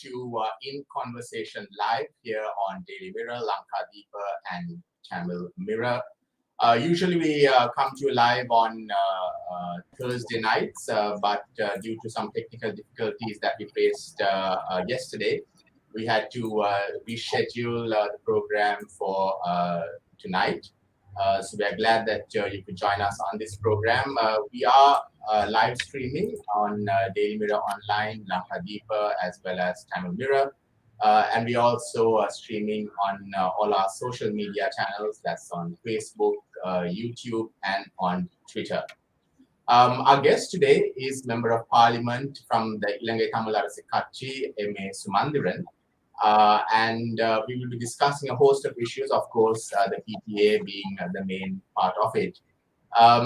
to In Conversation Live here on Daily Mirror, Lankadeepa and Tamil Mirror. Usually we come to you live on Thursday nights, but due to some technical difficulties that we faced yesterday, we had to reschedule the program for tonight. So we are glad that you could join us on this program. We are live streaming on Daily Mirror Online, Lankadeepa, as well as Tamil Mirror. And we also are streaming on all our social media channels. That's on Facebook, YouTube, and on Twitter. Our guest today is Member of Parliament from the Ilangai Tamil Arasu Katchi, M.A Sumanthiran. And we will be discussing a host of issues, of course, the PTA being the main part of it.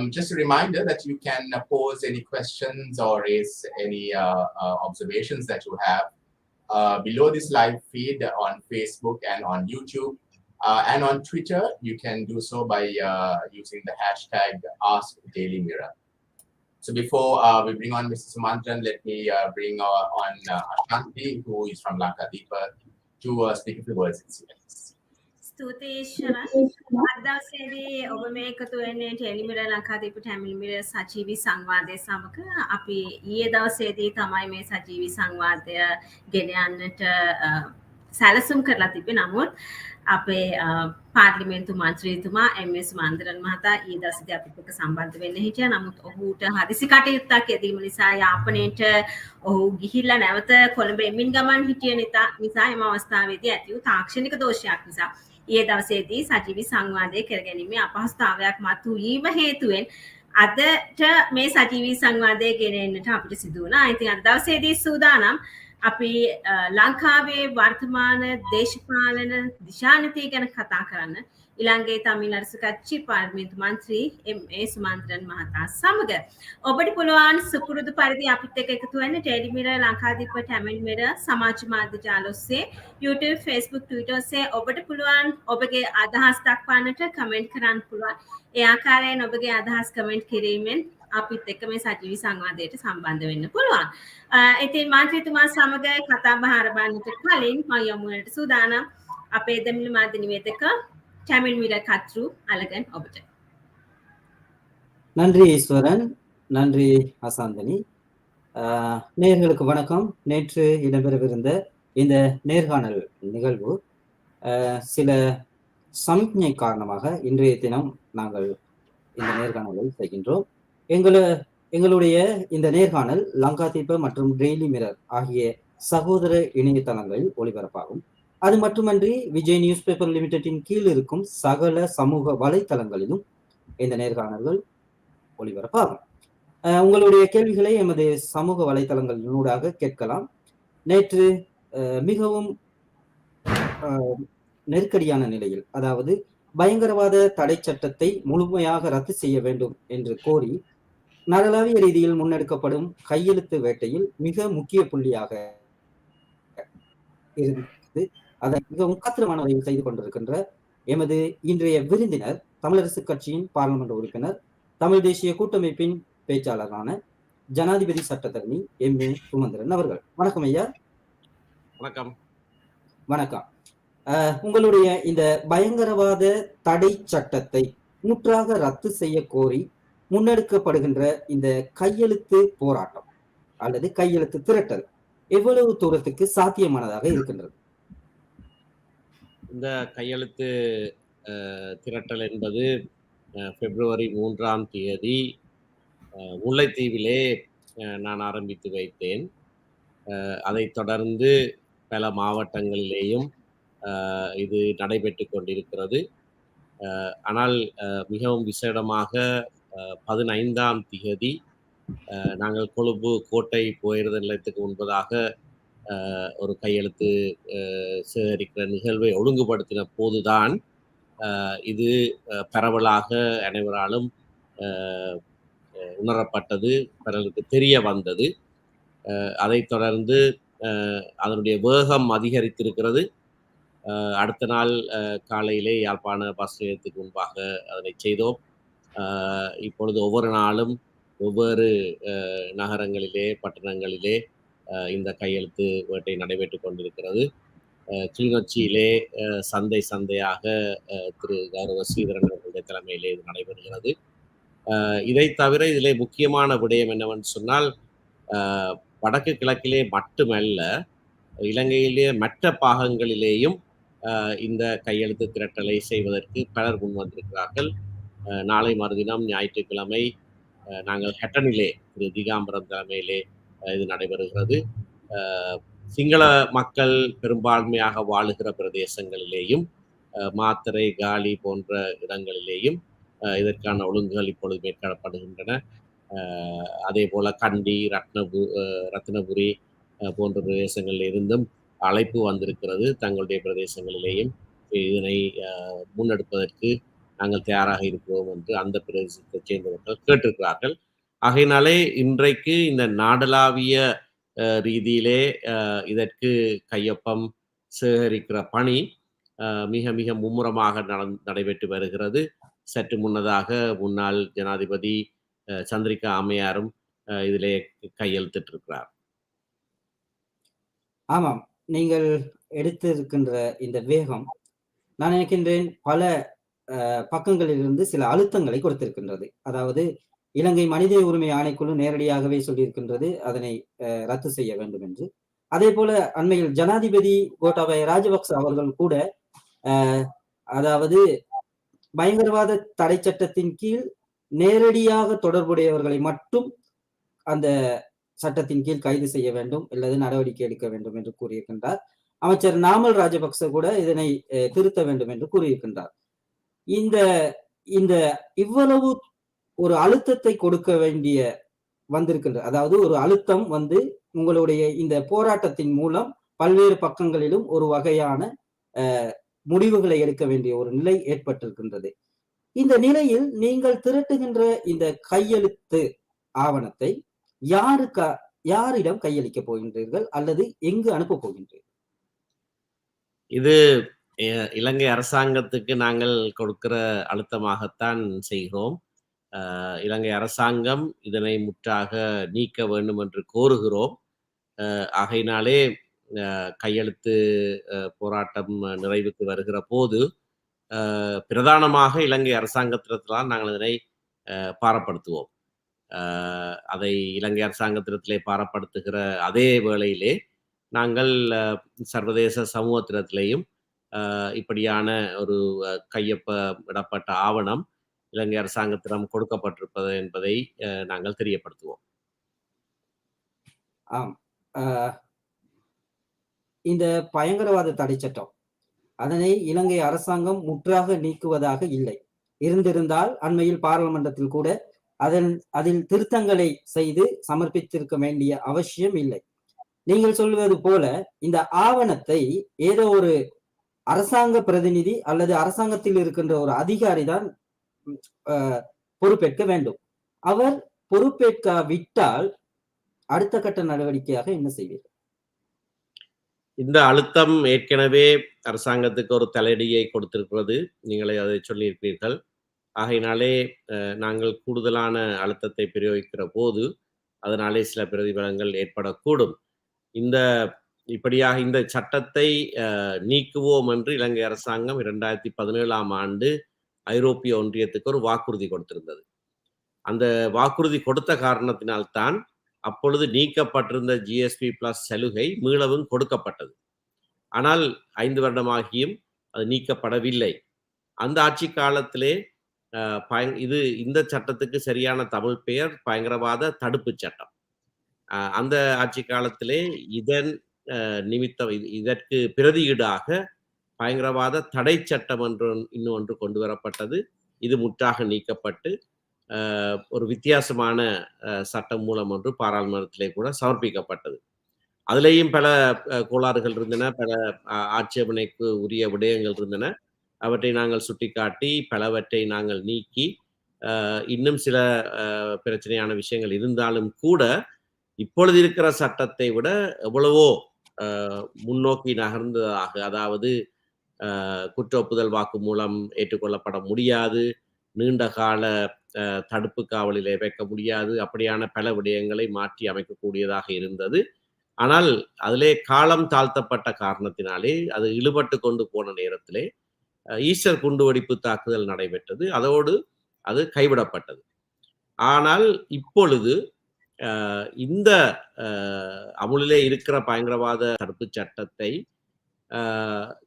Just a reminder that you can pose any questions or raise any observations that you have below this live feed on Facebook and on YouTube. And on Twitter, you can do so by using the hashtag AskDailyMirror. So before we bring on Mr. Sumanthiran, let me bring on Ashanti, who is from Lankadeepa, to speak a few words in Sinhalese. ස්තුතියි ශරත්. අද දවසේදී ඔබ මේ එකතු වෙන්නේ ටෙලිමිරර් ලංකාදීප ටැමිල්මිරර් සජීවී සංවාදයේ සමග අපි ඊයේ දවසේදී තමයි මේ සජීවී සංවාදය ගෙන යන්නට සැලසුම් කරලා තිබේ. නමුත් අපේ පාර්ලිමේන්තු මන්ත්‍රීතුමා M.A සුමන්තිරන් මහතා ඊයේ දවසේදී අපිත් එක්ක සම්බන්ධ වෙන්න හිටියා. නමුත් ඔහුට හදිසි කටයුත්තක් යෙදීම නිසා යාපනයේට ඔහු ගිහිල්ලා නැවත කොළඹ එමින් ගමන් හිටිය නිසා එම අවස්ථාවේදී ඇති වූ තාක්ෂණික දෝෂයක් නිසා ඊයේ දවසේදී සජීවී සංවාදය කරගැනීමේ අපහසුතාවයක් මතුවීම හේතුවෙන් අදට මේ සජීවී සංවාදය ගෙන එන්නට අපිට සිදු වුණා. ඉතින් අද දවසේදී සූදානම් අපි ලංකාවේ වර්තමාන දේශපාලන දිශානතිය ගැන කතා කරන්න ඉලංගේ තමිල් අරසු කච්චි පාර්ලිමේන්තු මන්ත්‍රී M.A සුමන්තිරන් මහතා සමග ඔබට පුළුවන් සුපුරුදු පරිදි අපිත් එක්ක එකතු වෙන්න tele mirror Lankadeepa Tamil mirror සමාජ මාධ්‍ය ජාල ඔස්සේ YouTube Facebook Twitter ඔස්සේ ඔබට පුළුවන් ඔබගේ අදහස් දක්වන්නට කමෙන්ට් කරන්න පුළුවන්. ඒ ආකාරයෙන් ඔබගේ අදහස් කමෙන්ට් කිරීමෙන් අපිත් එක්ක මේ සජීවී සංවාදයට සම්බන්ධ වෙන්න පුළුවන්. ඉතින් මන්ත්‍රීතුමා සමග කතා බහ ආරම්භ කලින් මම යමු වෙනට සූදානම් අපේ දෙමිළ මාධ්‍ය නිවේදක தமிழ் மீர கத்ரு அழகன் ஒபட்ட. நன்றி ஈஸ்வரன், நன்றி அசாந்தனி. நேயர்களுக்கு வணக்கம். நேற்று இடம்பெறவிருந்த இந்த நேர்காணல் நிகழ்வு சில சமிக்ஞை காரணமாக இன்றைய தினம் நாங்கள் இந்த நேர்காணலை செய்கின்றோம். எங்களுடைய இந்த நேர்காணல் லங்காதீப மற்றும் டெய்லி மிரர் ஆகிய சகோதர இணையதளங்களில் ஒளிபரப்பாகும். அது மட்டுமன்றி விஜய் நியூஸ் பேப்பர் லிமிடெடின் கீழ் இருக்கும் சகல சமூக வலைத்தளங்களிலும் இந்த நேர்காணல்கள் ஒளிபரப்பாகும். உங்களுடைய கேள்விகளை எமது சமூக வலைத்தளங்களினூடாக கேட்கலாம். நேற்று மிகவும் நெருக்கடியான நிலையில், அதாவது பயங்கரவாத தடை சட்டத்தை முழுமையாக ரத்து செய்ய வேண்டும் என்று கோரி நாடளாவிய ரீதியில் முன்னெடுக்கப்படும் கையெழுத்து வேட்டையில் மிக முக்கிய புள்ளியாக இருந்து அதை மிகவும் காத்திரமான வகையில் செய்து கொண்டிருக்கின்ற எமது இன்றைய விருந்தினர் தமிழரசு கட்சியின் பாராளுமன்ற உறுப்பினர், தமிழ் தேசிய கூட்டமைப்பின் பேச்சாளரான ஜனாதிபதி சட்டத்தரணி M.A சுமந்திரன் அவர்கள். வணக்கம் ஐயா. வணக்கம். வணக்கம். உங்களுடைய இந்த பயங்கரவாத தடை சட்டத்தை முற்றாக ரத்து செய்ய கோரி முன்னெடுக்கப்படுகின்ற இந்த கையெழுத்து போராட்டம் அல்லது கையெழுத்து திரட்டல் எவ்வளவு தூரத்துக்கு சாத்தியமானதாக இருக்கின்றது? இந்த கையெழுத்து திரட்டல் என்பது பிப்ரவரி 3ஆம் தேதி முல்லைத்தீவிலே நான் ஆரம்பித்து வைத்தேன். அதைத் தொடர்ந்து பல மாவட்டங்களிலேயும் இது நடைபெற்று கொண்டிருக்கிறது. ஆனால் மிகவும் விசேடமாக 15ஆம் தேதி நாங்கள் கொழும்பு கோட்டை போயிருந்த நிலையத்துக்கு முன்பதாக ஒரு கையெழுத்து சேகரிக்கிற நிகழ்வை ஒழுங்குபடுத்தின போதுதான் இது பரவலாக அனைவராலும் உணரப்பட்டது, பிறருக்கு தெரிய வந்தது. அதைத் தொடர்ந்து அதனுடைய வேகம் அதிகரித்திருக்கிறது. அடுத்த நாள் காலையிலே யாழ்ப்பாண பஸ் நிலையத்துக்கு முன்பாக அதனை செய்தோம். இப்பொழுது ஒவ்வொரு நாளும் ஒவ்வொரு நகரங்களிலே பட்டணங்களிலே இந்த கையெழுத்து வேட்டை நடைபெற்று கொண்டிருக்கிறது. கிளிநொச்சியிலே சந்தையாக திரு கௌரவ ஸ்ரீதரன் அவர்களுடைய தலைமையிலே இது நடைபெறுகிறது. இதை தவிர இதிலே முக்கியமான விடயம் என்னவென்று சொன்னால், வடக்கு கிழக்கிலே மட்டுமல்ல, இலங்கையிலே மற்ற பாகங்களிலேயும் இந்த கையெழுத்து திரட்டலை செய்வதற்கு பலர் முன்வந்திருக்கிறார்கள். நாளை மறுதினம் ஞாயிற்றுக்கிழமை நாங்கள் ஹெட்டனிலே திரு திகாம்பரம் தலைமையிலே இது நடைபெறுகிறது. சிங்கள மக்கள் பெரும்பான்மையாக வாழுகிற பிரதேசங்களிலேயும் மாத்தறை, காலி போன்ற இடங்களிலேயும் இதற்கான ஒழுங்குகள் இப்பொழுது மேற்கொள்ளப்படுகின்றன. அதே போல கண்டி, ரத்னபுரி போன்ற பிரதேசங்களில் இருந்தும் அழைப்பு வந்திருக்கிறது. தங்களுடைய பிரதேசங்களிலேயும் இதனை முன்னெடுப்பதற்கு நாங்கள் தயாராக இருக்கிறோம் என்று அந்த பிரதேசத்தைச் சேர்ந்தவர்கள் கேட்டிருக்கிறார்கள். ஆகையினாலே இன்றைக்கு இந்த நாடளாவிய ரீதியிலே இதற்கு கையொப்பம் சேகரிக்கிற பணி மிக மிக மும்முரமாக நடைபெற்று வருகிறது. சற்று முன்னதாக முன்னாள் ஜனாதிபதி சந்திரிகா அம்மையாரும் இதிலே கையெழுத்திட்டிருக்கிறார். ஆமாம், நீங்கள் எடுத்திருக்கின்ற இந்த வேகம் நான் நினைக்கின்றேன் பல பக்கங்களிலிருந்து சில அழுத்தங்களை கொடுத்திருக்கின்றது. அதாவது இலங்கை மனித உரிமை ஆணைக்குழு நேரடியாகவே சொல்லியிருக்கின்றது அதனை ரத்து செய்ய வேண்டும் என்று. அதே போல அண்மையில் ஜனாதிபதி கோட்டாபய ராஜபக்ச அவர்கள் கூட அதாவது பயங்கரவாத தடை சட்டத்தின் கீழ் நேரடியாக தொடர்புடையவர்களை மட்டும் அந்த சட்டத்தின் கீழ் கைது செய்ய வேண்டும் அல்லது நடவடிக்கை எடுக்க வேண்டும் என்று கூறியிருக்கின்றார். அமைச்சர் நாமல் ராஜபக்ச கூட இதனை திருத்த வேண்டும் என்று கூறியிருக்கின்றார். இந்த இவ்வளவு ஒரு அழுத்தத்தை கொடுக்க வேண்டிய வந்திருக்கின்ற, அதாவது ஒரு அழுத்தம் வந்து உங்களுடைய இந்த போராட்டத்தின் மூலம் பல்வேறு பக்கங்களிலும் ஒரு வகையான முடிவுகளை எடுக்க வேண்டிய ஒரு நிலை ஏற்பட்டிருக்கின்றது. இந்த நிலையில் நீங்கள் திரட்டுகின்ற இந்த கையெழுத்து ஆவணத்தை யாரிடம் கையளிக்க போகின்றீர்கள் அல்லது எங்கு அனுப்ப போகின்றீர்கள்? இது இலங்கை அரசாங்கத்துக்கு நாங்கள் கொடுக்கிற அழுத்தமாகத்தான் செய்கிறோம். இலங்கை அரசாங்கம் இதனை முற்றாக நீக்க வேண்டும் என்று கோருகிறோம். ஆகையினாலே கையெழுத்து போராட்டம் நிறைவுக்கு வருகிற போது பிரதானமாக இலங்கை அரசாங்கத்திடத்தில்தான் நாங்கள் இதனை பாரப்படுத்துவோம். அதை இலங்கை அரசாங்கத்திடத்திலே பாரப்படுத்துகிற அதே வேளையிலே நாங்கள் சர்வதேச சமூகத்திடத்திலேயும் இப்படியான ஒரு கையொப்பமிடப்பட்ட ஆவணம் இலங்கை அரசாங்கத்திடம் கொடுக்கப்பட்டிருப்பது என்பதை நாங்கள் தெரியப்படுத்துவோம். ஆம், இந்த பயங்கரவாத தடை சட்டம் அதனை இலங்கை அரசாங்கம் முற்றாக நீக்குவதாக இல்லை. இருந்திருந்தால் அண்மையில் பாராளுமன்றத்தில் கூட அதில் திருத்தங்களை செய்து சமர்ப்பித்திருக்க வேண்டிய அவசியம் இல்லை. நீங்கள் சொல்வது போல இந்த ஆவணத்தை ஏதோ ஒரு அரசாங்க பிரதிநிதி அல்லது அரசாங்கத்தில் இருக்கின்ற ஒரு அதிகாரி தான் பொறுப்பேற்க வேண்டும். அவர் பொறுப்பேற்காவிட்டால் அடுத்த கட்ட நடவடிக்கையாக என்ன செய்வீர்கள்? இந்த அழுத்தம் ஏற்கனவே அரசாங்கத்துக்கு ஒரு தலையடியை கொடுத்திருக்கிறது. நீங்களே அதை சொல்லியிருப்பீர்கள். ஆகையினாலே நாங்கள் கூடுதலான அழுத்தத்தை பிரயோகிக்கிற போது அதனாலே சில பிரதிபலங்கள் ஏற்படக்கூடும். இப்படியாக இந்த சட்டத்தை நீக்குவோம் என்று இலங்கை அரசாங்கம் 2017ஆம் ஆண்டு ஐரோப்பிய ஒன்றியத்துக்கு ஒரு வாக்குறுதி கொடுத்திருந்தது. அந்த வாக்குறுதி கொடுத்த காரணத்தினால்தான் அப்பொழுது நீக்கப்பட்டிருந்த GSP+ சலுகை மீளவும் கொடுக்கப்பட்டது. ஆனால் 5 வருடமாகியும் அது நீக்கப்படவில்லை. அந்த ஆட்சி காலத்திலே இந்த சட்டத்துக்கு சரியான தமிழ் பெயர் பயங்கரவாத தடுப்பு சட்டம். அந்த ஆட்சி காலத்திலே இதன் நிமித்தம் இதற்கு பிரதியீடாக பயங்கரவாத தடை சட்டம் இன்னொன்று கொண்டு வரப்பட்டது. இது முற்றாக நீக்கப்பட்டு ஒரு வித்தியாசமான சட்டம் மூலம் ஒன்று பாராளுமன்றத்திலே கூட சமர்ப்பிக்கப்பட்டது. அதிலேயும் பல கோளாறுகள் இருந்தன, பல ஆட்சேபனைக்கு உரிய விடயங்கள் இருந்தன. அவற்றை நாங்கள் சுட்டிக்காட்டி பலவற்றை நாங்கள் நீக்கி இன்னும் சில பிரச்சனையான விஷயங்கள் இருந்தாலும் கூட இப்பொழுது இருக்கிற சட்டத்தை விட எவ்வளவோ முன்னோக்கி நகர்ந்ததாக, அதாவது குற்ற ஒப்புதல் வாக்கு மூலம் ஏற்றுக்கொள்ளப்பட முடியாது, நீண்ட கால தடுப்பு காவலிலே வைக்க முடியாது, அப்படியான பல விடயங்களை மாற்றி அமைக்கக்கூடியதாக இருந்தது. ஆனால் அதிலே காலம் தாழ்த்தப்பட்ட காரணத்தினாலே அது இழுபட்டு கொண்டு போன நேரத்திலே ஈஸ்டர் குண்டுவெடிப்பு தாக்குதல் நடைபெற்றது. அதோடு அது கைவிடப்பட்டது. ஆனால் இப்பொழுது இந்த அமுலிலே இருக்கிற பயங்கரவாத தடுப்பு சட்டத்தை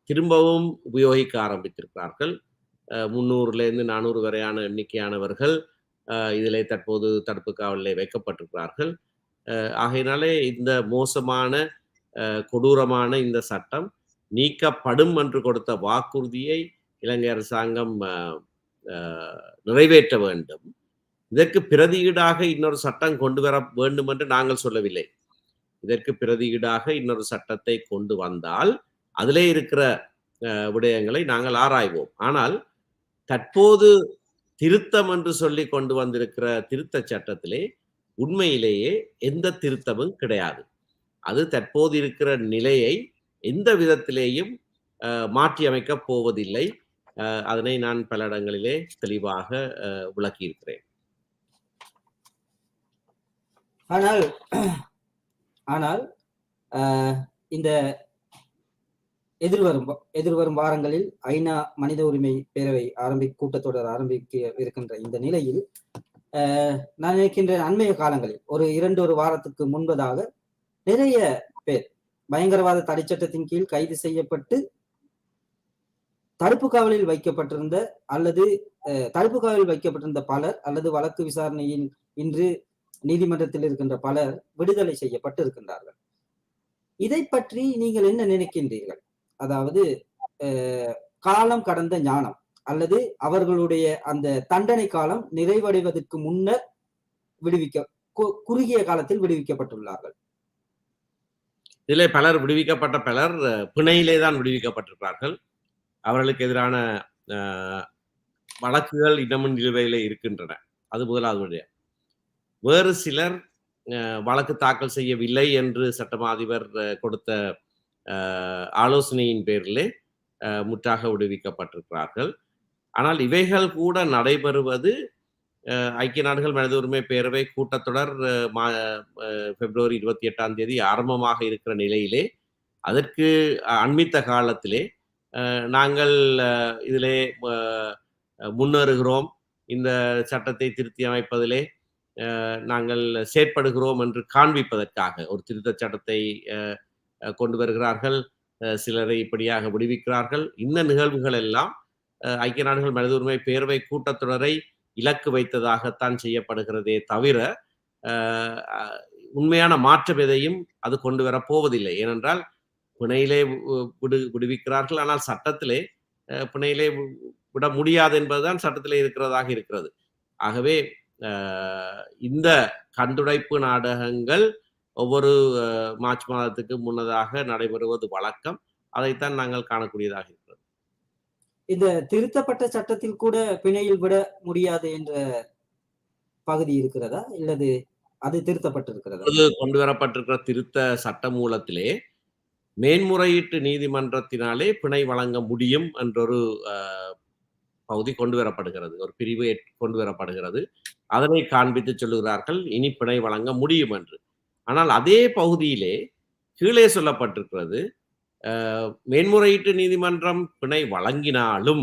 திரும்பவும் உபயோகிக்க ஆரம்பித்திருக்கிறார்கள். 300லேருந்து 400 வரையான எண்ணிக்கையானவர்கள் இதிலே தற்போது தடுப்பு காவலிலே வைக்கப்பட்டிருக்கிறார்கள். ஆகையினாலே இந்த மோசமான கொடூரமான இந்த சட்டம் நீக்கப்படும் என்று கொடுத்த வாக்குறுதியை இலங்கை அரசாங்கம் நிறைவேற்ற வேண்டும். இதற்கு பிரதியீடாக இன்னொரு சட்டம் கொண்டு வர வேண்டும் என்று நாங்கள் சொல்லவில்லை. இதற்கு பிரதியீடாக இன்னொரு சட்டத்தை கொண்டு வந்தால் அதிலே இருக்கிற விடயங்களை நாங்கள் ஆராய்வோம். ஆனால் தற்போது திருத்தம் என்று சொல்லி கொண்டு வந்திருக்கிற திருத்த சட்டத்திலே உண்மையிலேயே எந்த திருத்தமும் கிடையாது. அது தற்போது இருக்கிற நிலையை எந்த விதத்திலேயும் மாற்றி அமைக்கப் போவதில்லை. அதனை நான் பல இடங்களிலே தெளிவாக விளக்கியிருக்கிறேன். ஆனால் இந்த எதிர்வரும் வாரங்களில் ஐநா மனித உரிமை பேரவை கூட்டத்தொடர் ஆரம்பிக்க இருக்கின்ற இந்த நிலையில் நான் நினைக்கின்றேன் அண்மைய காலங்களில் ஒரு 2 வாரத்துக்கு முன்பதாக நிறைய பேர் பயங்கரவாத தடை சட்டத்தின் கீழ் கைது செய்யப்பட்டு தடுப்பு காவலில் வைக்கப்பட்டிருந்த அல்லது தடுப்பு காவலில் வைக்கப்பட்டிருந்த பலர் அல்லது வழக்கு விசாரணையின் இன்று நீதிமன்றத்தில் இருக்கின்ற பலர் விடுதலை செய்யப்பட்டு இருக்கின்றார்கள். இதை பற்றி நீங்கள் என்ன நினைக்கின்றீர்கள்? அதாவது காலம் கடந்த ஞானம் அல்லது அவர்களுடைய அந்த தண்டனை காலம் நிறைவடைவதற்கு முன்னர் குறுகிய காலத்தில் விடுவிக்கப்பட்டுள்ளார்கள். இதிலே பலர் விடுவிக்கப்பட்ட பலர் பிணையிலே தான் விடுவிக்கப்பட்டிருக்கிறார்கள். அவர்களுக்கு எதிரான வழக்குகள் இன்னமும் நிலுவையிலே இருக்கின்றன. அது முதலாவது விடயம். வேறு சிலர் வழக்கு தாக்கல் செய்யவில்லை என்று சட்டமா அதிபர் கொடுத்த ஆலோசனையின் பேரிலே முற்றாக விடுவிக்கப்பட்டிருக்கிறார்கள். ஆனால் இவைகள் கூட நடைபெறுவது ஐக்கிய நாடுகள் மனித உரிமை பேரவை கூட்டத்தொடர் பிப்ரவரி 28 ஆரம்பமாக இருக்கிற நிலையிலே அதற்கு அண்மித்த காலத்திலே நாங்கள் இதிலே முன்னேறுகிறோம், இந்த சட்டத்தை திருத்தி அமைப்பதிலே நாங்கள் செயற்படுகிறோம் என்று காண்பிப்பதற்காக ஒரு திருத்த சட்டத்தை கொண்டு வருகிறார்கள், சிலரை இப்படியாக விடுவிக்கிறார்கள். இந்த நிகழ்வுகள் எல்லாம் ஐக்கிய நாடுகள் மனித உரிமை பேரவை கூட்டத்தொடரை இலக்கு வைத்ததாகத்தான் செய்யப்படுகிறதே தவிர உண்மையான மாற்றம் எதையும் அது கொண்டு வர போவதில்லை. ஏனென்றால் பிணையிலே விடுவிக்கிறார்கள், ஆனால் சட்டத்திலே பிணையிலே விட முடியாது என்பதுதான் சட்டத்திலே இருக்கிறதாக இருக்கிறது. ஆகவே இந்த கண்டுடைப்பு நாடகங்கள் ஒவ்வொரு மார்ச் மாதத்துக்கு முன்னதாக நடைபெறுவது வழக்கம். அதைத்தான் நாங்கள் காணக்கூடியதாக இருக்கிறது. இந்த திருத்தப்பட்ட சட்டத்தில் கூட பிணையில் விட முடியாது என்ற பகுதி இருக்கிறதா, இல்லது அது திருத்தப்பட்டிருக்கிறதா? கொண்டு வரப்பட்டிருக்கிற திருத்த சட்ட மூலத்திலே மேன்முறையீட்டு நீதிமன்றத்தினாலே பிணை வழங்க முடியும் என்றொரு பகுதி கொண்டு வரப்படுகிறது, ஒரு பிரிவு கொண்டு வரப்படுகிறது. அதனை காண்பித்து சொல்லுகிறார்கள் இனி பிணை வழங்க முடியும் என்று. ஆனால் அதே பகுதியிலே கீழே சொல்லப்பட்டிருக்கிறது மேன்முறையீட்டு நீதிமன்றம் பிணை வழங்கினாலும்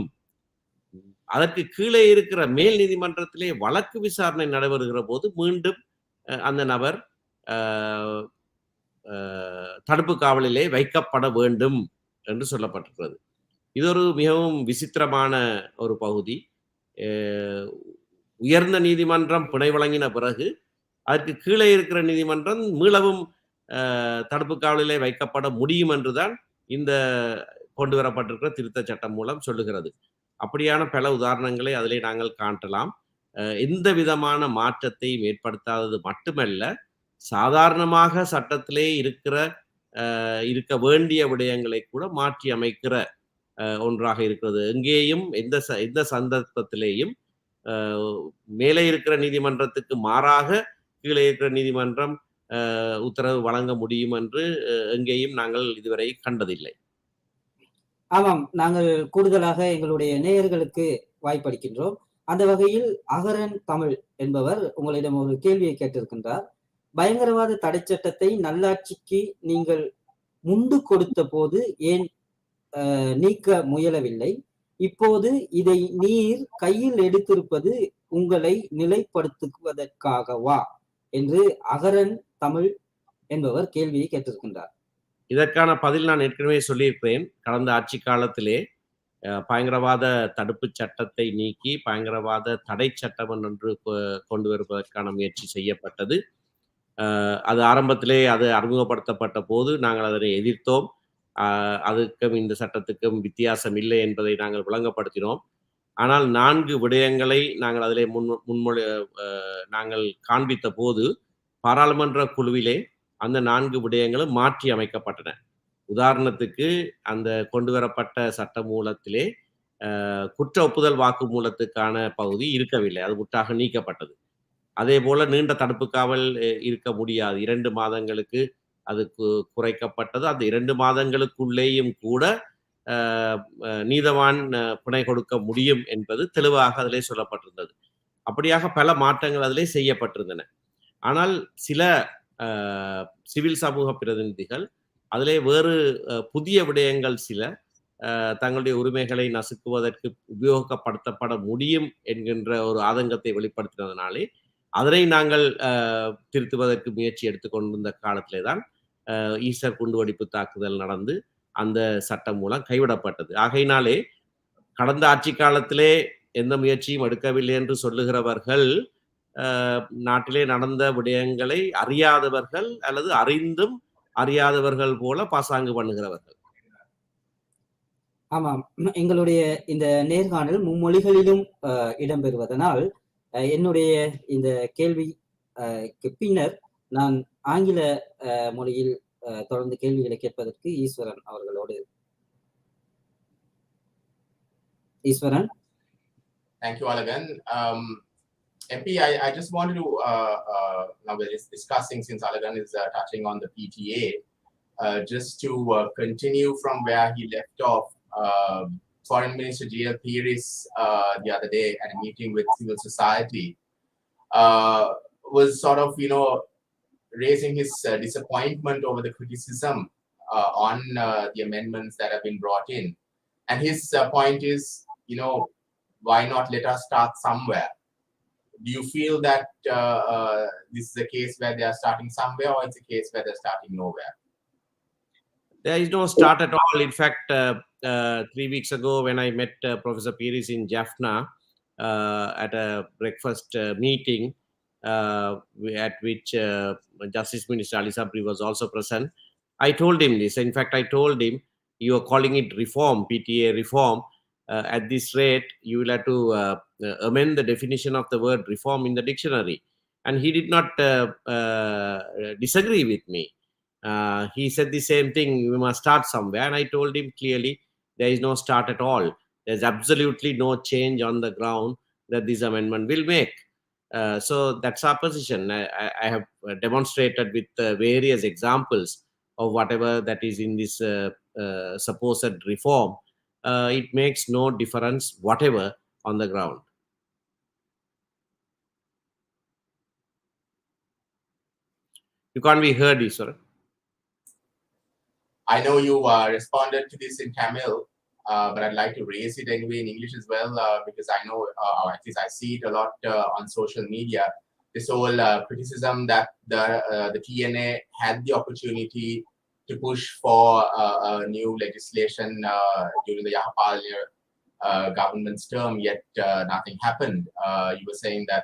அதற்கு கீழே இருக்கிற மேல் நீதிமன்றத்திலே வழக்கு விசாரணை நடைபெறுகிற போது மீண்டும் அந்த நபர் தடுப்பு காவலிலே வைக்கப்பட வேண்டும் என்று சொல்லப்பட்டிருக்கிறது. இது ஒரு மிகவும் விசித்திரமான ஒரு பகுதி. உயர்ந்த நீதிமன்றம் பிணை வழங்கின பிறகு அதற்கு கீழே இருக்கிற நீதிமன்றம் மீளவும் தடுப்பு காவலிலே வைக்கப்பட முடியும் என்றுதான் இந்த கொண்டு வரப்பட்டிருக்கிற திருத்த சட்டம் மூலம் சொல்லுகிறது. அப்படியான பல உதாரணங்களை அதிலே நாங்கள் காட்டலாம். எந்த விதமான மாற்றத்தையும் ஏற்படுத்தாதது மட்டுமல்ல, சாதாரணமாக சட்டத்திலே இருக்க வேண்டிய விடயங்களை கூட மாற்றி அமைக்கிற ஒன்றாக இருக்கிறது. எங்கேயும் எந்த சந்தர்ப்பத்திலேயும் மேலே இருக்கிற நீதிமன்றத்துக்கு மாறாக கீழே இருக்கிற நீதிமன்றம் உத்தரவு வழங்க முடியும் என்று எங்கேயும் நாங்கள் இதுவரை கண்டதில்லை. ஆமாம், நாங்கள் கூடுதலாக எங்களுடைய நேயர்களுக்கு வாய்ப்பளிக்கின்றோம். அந்த வகையில் அகரன் தமிழ் என்பவர் உங்களிடம் ஒரு கேள்வியை கேட்டிருக்கின்றார். பயங்கரவாத தடை சட்டத்தை நல்லாட்சிக்கு நீங்கள் முண்டு கொடுத்த போது ஏன் நீக்க முயலவில்லை? இப்போது இதை நீர் கையில் எடுத்திருப்பது உங்களை நிலைப்படுத்துவதற்காகவா என்று அகரன் தமிழ் என்பவர் கேள்வியை கேட்டிருக்கின்றார். இதற்கான பதில் நான் ஏற்கனவே சொல்லியிருக்கிறேன். கடந்த ஆட்சி காலத்திலே பயங்கரவாத தடுப்பு சட்டத்தை நீக்கி பயங்கரவாத தடை சட்டம் ஒன்று கொண்டு வருவதற்கான முயற்சி செய்யப்பட்டது. அது ஆரம்பத்திலே அது அறிமுகப்படுத்தப்பட்ட போது நாங்கள் அதனை எதிர்த்தோம். அதுக்கும் இந்த சட்டத்துக்கும் வித்தியாசம் இல்லை என்பதை நாங்கள் விளங்கப்படுத்தினோம். ஆனால் 4 விடயங்களை நாங்கள் அதிலே நாங்கள் காண்பித்த போது பாராளுமன்ற குழுவிலே அந்த 4 விடயங்களும் மாற்றி அமைக்கப்பட்டன. உதாரணத்துக்கு அந்த கொண்டு வரப்பட்ட சட்ட மூலத்திலே குற்ற ஒப்புதல் வாக்குமூலத்துக்கான பகுதி இருக்கவில்லை, அது முற்றாக நீக்கப்பட்டது. அதே போல நீண்ட தடுப்பு காவல் இருக்க முடியாது, 2 மாதங்களுக்கு அது குறைக்கப்பட்டது. அந்த 2 மாதங்களுக்குள்ளேயும் கூட நீதவான் பிணை கொடுக்க முடியும் என்பது தெளிவாக அதிலே சொல்லப்பட்டிருந்தது. அப்படியாக பல மாற்றங்கள் அதிலே செய்யப்பட்டிருந்தன. ஆனால் சில சிவில் சமூக பிரதிநிதிகள் அதிலே வேறு புதிய விடயங்கள் சில தங்களுடைய உரிமைகளை நசுக்குவதற்கு உபயோகப்படுத்தப்பட முடியும் என்கின்ற ஒரு ஆதங்கத்தை வெளிப்படுத்தினதனாலே அதனை நாங்கள் திருத்துவதற்கு முயற்சி எடுத்துக்கொண்டிருந்த காலத்திலே தான் ஈஸ்டர் குண்டுவெடிப்பு தாக்குதல் நடந்து அந்த சட்டம் மூலம் கைவிடப்பட்டது. ஆகையினாலே கடந்த ஆட்சி காலத்திலே எந்த முயற்சியும் எடுக்கவில்லை என்று சொல்லுகிறவர்கள் நாட்டிலே நடந்த விடயங்களை அறியாதவர்கள் அல்லது அறிந்தும் அறியாதவர்கள் போல பாசாங்கு பண்ணுகிறவர்கள். ஆமாம், எங்களுடைய இந்த நேர்காணல் மும்மொழிகளிலும் இடம்பெறுவதனால் என்னுடைய இந்த கேள்விக்கு பின்னர் நான் ஆங்கில மொழியில் தொடர்ந்து கேள்விகளை கேட்பதற்கு ஈஸ்வரன் அவர்களோடு. ஈஸ்வரன். Thank you all again. MP, I just wanted to, now we're just discussing, since Alagan is touching on the PTA, just to continue from where he left off. Foreign Minister G.L. Peiris the other day at a meeting with civil society was sort of, raising his disappointment over the criticism on the amendments that have been brought in. And his point is, why not let us start somewhere? Do you feel that this is a case where they are starting somewhere, or it's a case where they're starting nowhere? There is no start at all. In fact, 3 weeks ago when I met Professor Peiris in Jaffna at a breakfast meeting at which Justice Minister Ali Sabri was also present, I told him this. In fact, I told him, you are calling it reform, PTA reform. At this rate, you will have to amend the definition of the word reform in the dictionary. And he did not disagree with me. He said the same thing, we must start somewhere. And I told him clearly, there is no start at all. There's absolutely no change on the ground that this amendment will make. So that's our position. I have demonstrated with various examples of whatever that is in this supposed reform. It makes no difference whatever on the ground. You can't be heard, Iswara. I know you responded to this in Tamil, but I'd like to raise it anyway in English as well, because I know, or at least I see it a lot on social media, this whole criticism that the TNA had the opportunity to push for new legislation during the Yahapal government's term, yet nothing happened. You were saying that,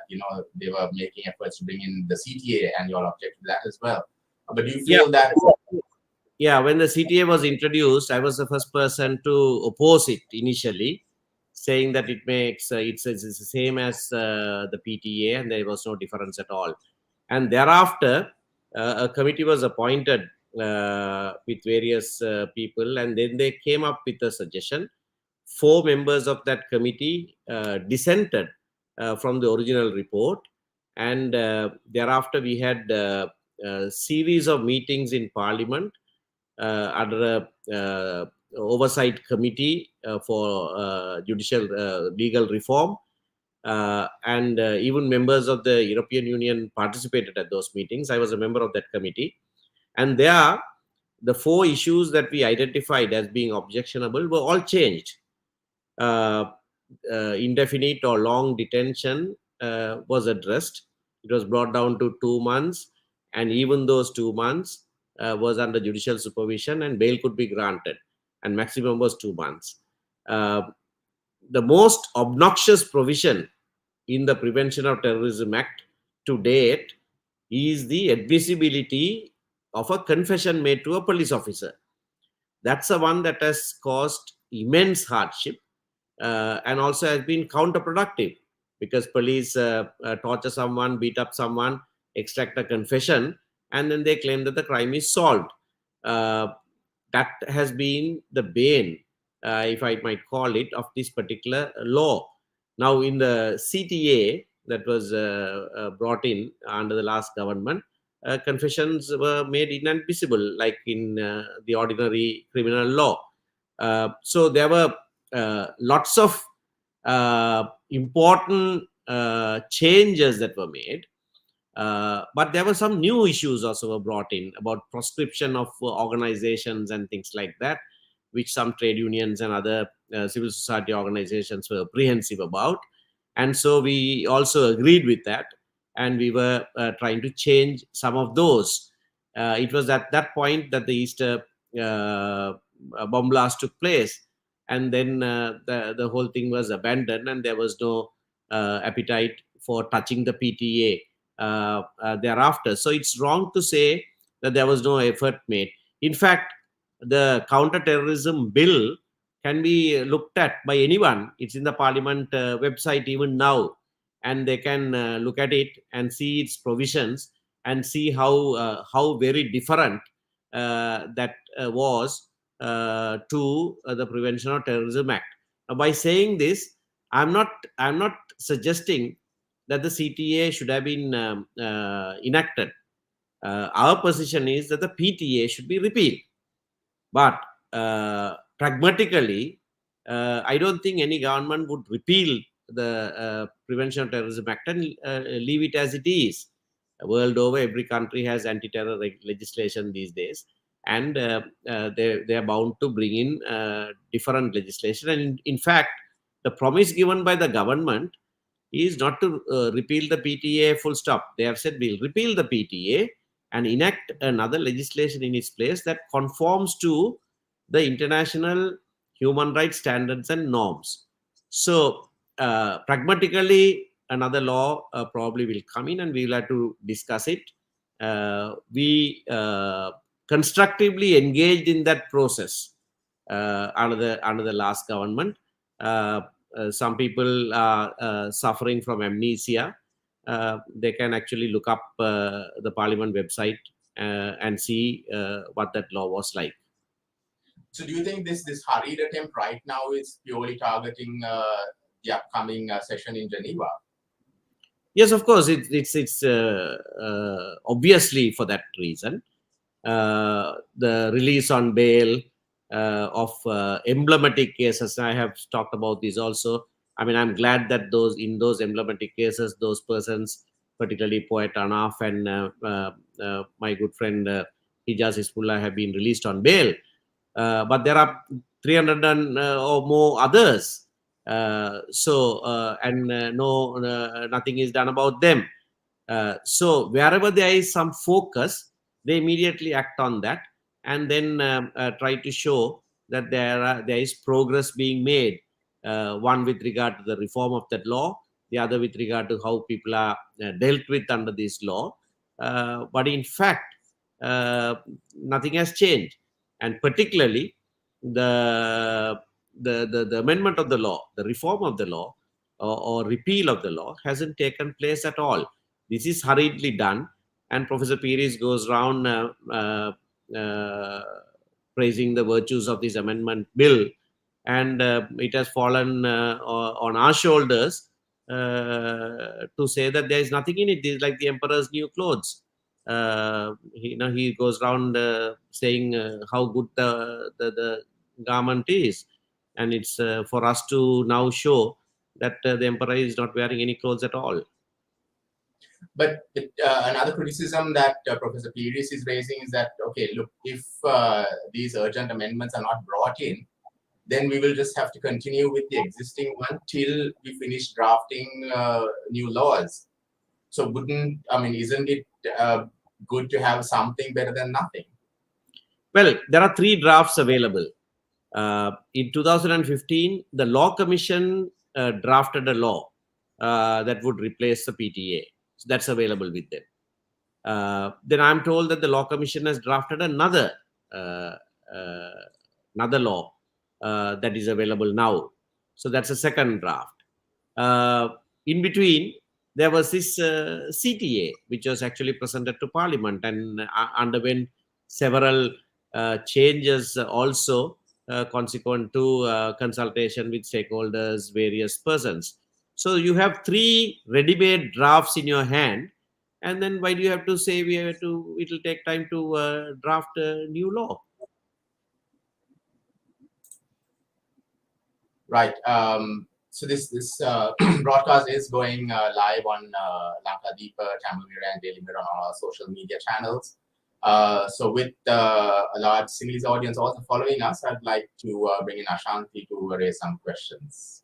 they were making efforts to bring in the CTA, and you all object to that as well. But do you feel that... Yeah, when the CTA was introduced, I was the first person to oppose it initially, saying that it makes it's the same as the PTA, and there was no difference at all. And thereafter, a committee was appointed with various people, and then they came up with a suggestion. 4 members of that committee dissented from the original report, and thereafter we had a series of meetings in Parliament under a oversight committee for judicial legal reform, and even members of the European Union participated at those meetings. I was a member of that committee, and there the 4 issues that we identified as being objectionable were all changed. Indefinite or long detention was addressed. It was brought down to 2 months, and even those 2 months was under judicial supervision, and bail could be granted, and maximum was 2 months. The most obnoxious provision in the Prevention of Terrorism Act to date is the admissibility of a confession made to a police officer. That's the one that has caused immense hardship and also has been counterproductive, because police torture someone, beat up someone, extract a confession, and then they claim that the crime is solved. That has been the bane, if I might call it, of this particular law. Now, in the CTA that was brought in under the last government, confessions were made inadmissible, like in the ordinary criminal law. So there were lots of important changes that were made. But there were some new issues also were brought in about proscription of organizations and things like that, which some trade unions and other civil society organizations were apprehensive about. And so we also agreed with that, and we were trying to change some of those. It was at that point that the Easter bomb blast took place, and then the whole thing was abandoned, and there was no appetite for touching the PTA thereafter. So it's wrong to say that there was no effort made. In fact, the counter-terrorism bill can be looked at by anyone. It's in the Parliament website even now, and they can look at it and see its provisions and see how very different that was to the Prevention of Terrorism Act. Now, by saying this, I'm not suggesting that the CTA should have been enacted. Our position is that the PTA should be repealed. But pragmatically, I don't think any government would repeal the Prevention of Terrorism Act and leave it as it is. World over, every country has anti-terror legislation these days, and they are bound to bring in different legislation. And in fact, the promise given by the government is not to repeal the PTA full stop. They have said we'll repeal the PTA and enact another legislation in its place that conforms to the international human rights standards and norms. So pragmatically, another law probably will come in, and we will have to discuss it. We constructively engaged in that process under the last government. Some people are suffering from amnesia. They can actually look up the Parliament website and see what that law was like. So do you think this hurried attempt right now is purely targeting the upcoming session in Geneva? Yes, of course. It's obviously for that reason. The release on bail of emblematic cases. I have talked about this also. I mean, I'm glad that in those emblematic cases, those persons, particularly Poet Anaf and my good friend Hijaz Hizbullah, have been released on bail. But there are 300 or more others. Nothing is done about them. So wherever there is some focus, they immediately act on that, and then try to show that there is progress being made. One with regard to the reform of that law, the other with regard to how people are dealt with under this law. But in fact, nothing has changed, and particularly the amendment of the law, the reform of the law, or repeal of the law hasn't taken place at all. This is hurriedly done, and Professor Pires goes around praising the virtues of this amendment bill, and it has fallen on our shoulders to say that there is nothing in it. It is like the emperor's new clothes. He goes around saying how good the garment is, and it's for us to now show that the emperor is not wearing any clothes at all. But another criticism that Professor Pires is raising is that, okay, look, if these urgent amendments are not brought in, then we will just have to continue with the existing one till we finish drafting new laws. So isn't it good to have something better than nothing? Well, there are 3 drafts available. In 2015, the Law Commission drafted a law that would replace the PTA. So that's available with them. Then I'm told that the Law Commission has drafted another law that is available now. So that's a second draft. In between, there was this CTA, which was actually presented to Parliament and underwent several changes also consequent to consultation with stakeholders, various persons. So you have 3 ready-made drafts in your hand, and then why do you have to say it will take time to draft a new law? Right. So this broadcast is going live on Lankadeepa, Tamil Mirror, and Daily Mirror on our social media channels. So with a large Sinhalese audience also following us, I'd like to bring in Ashanti to raise some questions.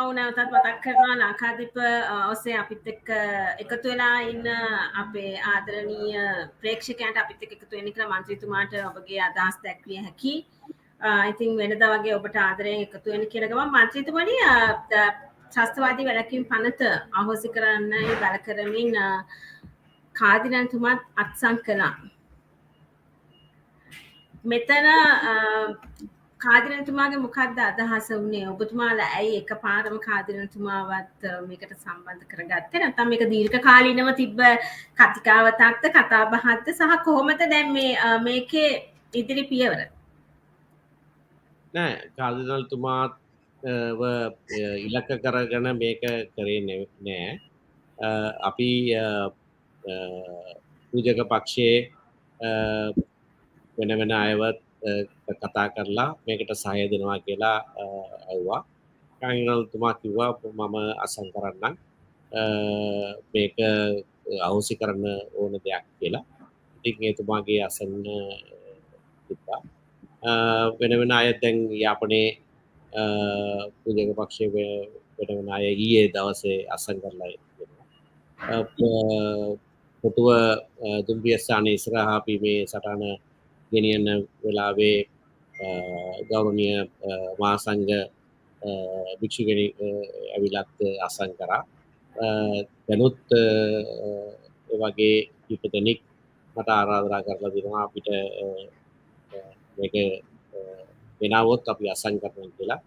ඔව් නැවතත් මතක් කරනවා ලංකාදීප ඔස්සේ අපිත් එක්ක එකතු වෙලා ඉන්න අපේ ආදරණීය ප්‍රේක්ෂකයන්ට අපිත් එක්ක එකතු වෙන්න කියලා මන්ත්‍රීතුමාට ඔබගේ අදහස් දැක්විය හැකි. ඉතින් වෙනදා වගේ ඔබට ආදරයෙන් එකතු වෙන්න කියන ගමන් මන්ත්‍රීතුමනි ත්‍රස්තවාදී වැළකීම් පනත අහෝසි කරන්නයි බල කරමින් කාදිනන්තුමාත් අත්සන් කළා. මෙතන කාදිනතුමාගේ මොකක්ද අදහස වුණේ? ඔබතුමාලා ඇයි එකපාරම කාදිනතුමාවත් මේකට සම්බන්ධ කරගත්තේ? නැත්නම් මේක දීර්ඝ කාලීනව තිබ්බ කතිකාවතක්ද කතාබහක්ද සහ කොහොමද දැන් මේකේ ඉදිරි පියවර? නෑ කාදිනල්තුමාත් ඉලක්ක කරගෙන මේක කරේ නෑ. අපි පූජක පක්ෂයේ වෙන වෙන අයවත් කතා කරලා මේකට සහාය දෙනවා කියලා ඇහුවා. කාදිනල්තුමා කිව්වා මම අසං කරන්නම් මේක අහෝසි කරන්න ඕන දෙයක් කියලා. ඉතින් එතුමාගේ අසන්න තිබ්බා. වෙන වෙන අය දැන් යාපනයේ පූජක පක්ෂයේ වෙන වෙන අය ඊයේ දවසේ අසං කරලා පොතුව දුම්රිය ස්ථානයේ ඉස්සරහා අපි මේ සටහන ගෙනියන වෙලාවේ ගෞරවනීය මහා සංඝ භික්ෂුණී ඇවිලත් අසං කරා. දැනුත් ඒ වගේ කීප දෙනෙක් මට ආරාධනා කරලා දෙනවා අපිට මේක වෙනවොත් අපි අසං කරනවා කියලා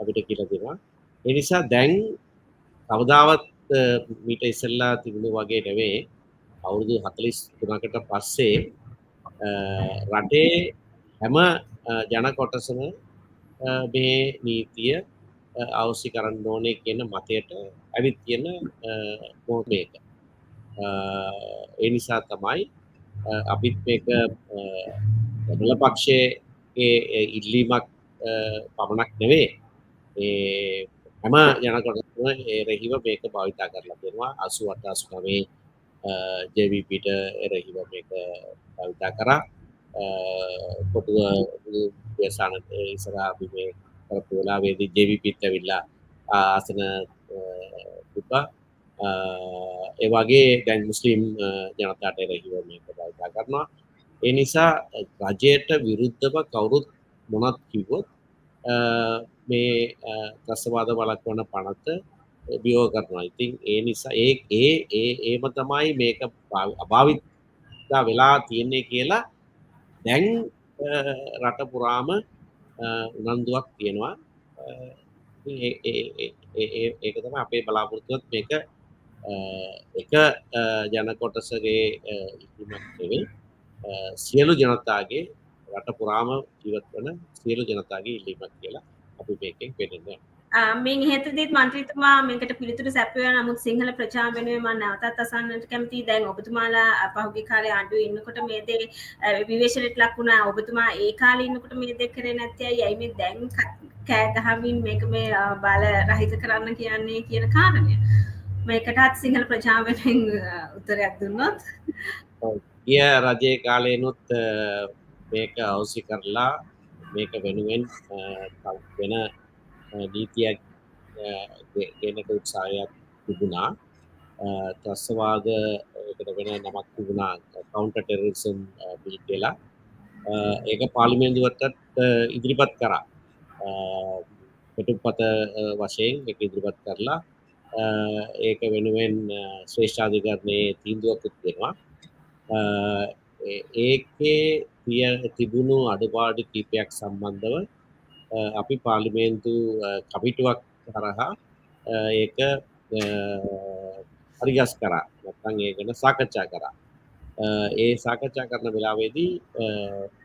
අපිට කියලා දෙනවා. ඒ නිසා දැන් කවදාවත් මීට ඉස්සෙල්ලා තිබුණු වගේ නෙවෙයි අවුරුදු 43කට පස්සේ රටේ හැම ජන කොටසම මේ නීතිය අවශ්‍ය කරන්න ඕනේ කියන මතයට ඇවිත් තියෙන මේක. ඒ නිසා තමයි අපිත් මේක දල පක්ෂයේ ඉල්ලීමක් පමණක් නෙවෙයි ඒ හැම ජන කොටසම එරෙහිව මේක භාවිතා කරලා තියෙනවා. 88 89 JVPට එරෙහිව මේක භාවිතා කරා. පොතුව දේශානට ඉස්සරහා අපි මේ කරපු වෙලාවේදී JVPත් ඇවිල්ලා ආසන තිබ්බා. ඒ වගේ දැන් මුස්ලිම් ජනතාවට එරෙහිව මේක භාවිතා කරනවා. ඒ නිසා රජයට විරුද්ධව කවුරුත් මොනත් කිව්වොත් මේ ත්‍රස්තවාද වළක්වන පනත වියෝග කරනවා. ඉතින් ඒ නිසා ඒම තමයි මේක අභාවිතා වෙලා තියෙන්නේ කියලා දැන් රට පුරාම උනන්දුවක් තියෙනවා. ඒක තමයි අපේ බලාපොරොත්තුවත් මේක එක ජන කොටසගේ ඉල්ලීමක් නෙවෙයි සියලු ජනතාවගේ රට පුරාම ජීවත් වන සියලු ජනතාවගේ ඉල්ලීමක් කියලා අපි මේකෙන් පෙන්නනවා. මින් හේතුදීත් මන්ත්‍රීතුමා මේකට පිළිතුරු සැපයුවා. නමුත් සිංහල ප්‍රජාව වෙනුවෙන් මම නැවතත් අසන්නට කැමතියි. දැන් ඔබතුමාලා පහුගිය කාලේ ආණ්ඩුවේ ඉන්නකොට මේ දේ විවේචනයට ලක් වුණා. ඔබතුමා ඒ කාලේ ඉන්නකොට මේ දේ කරේ නැත්තේ ඇයි? මේ දැන් කෑ ගහමින් මේක මේ බල රහිත කරන්න කියන්නේ කියන කාරණය. මේකටත් සිංහල ප්‍රජාව වෙනුවෙන් උත්තරයක් දුන්නොත් ගිය රජයේ කාලේනොත් මේක අවශ්‍ය කරලා මේක වෙනුවෙන් වෙන නීතියක් ගෙනක උත්සාහයක් තිබුණා. ත්‍රස්තවාදයකට වෙන නමක් තිබුණා කවුන්ටර් ටෙරරිසම් බිල් කියලා. ඒක පාර්ලිමේන්තුවටත් ඉදිරිපත් කරා. පිටුපත වශයෙන් ඒක ඉදිරිපත් කරලා ඒක වෙනුවෙන් ශ්‍රේෂ්ඨාධිකරණයේ තීන්දුවකුත් දෙනවා. ඒකේ තිබුණු අඩුපාඩු කීපයක් සම්බන්ධව අපි පාර්ලිමේන්තු කමිටුවක් හරහා ඒක හරිගස් කරා. නැත්නම් ඒ ගැන සාකච්ඡා කරා. ඒ සාකච්ඡා කරන වෙලාවේදී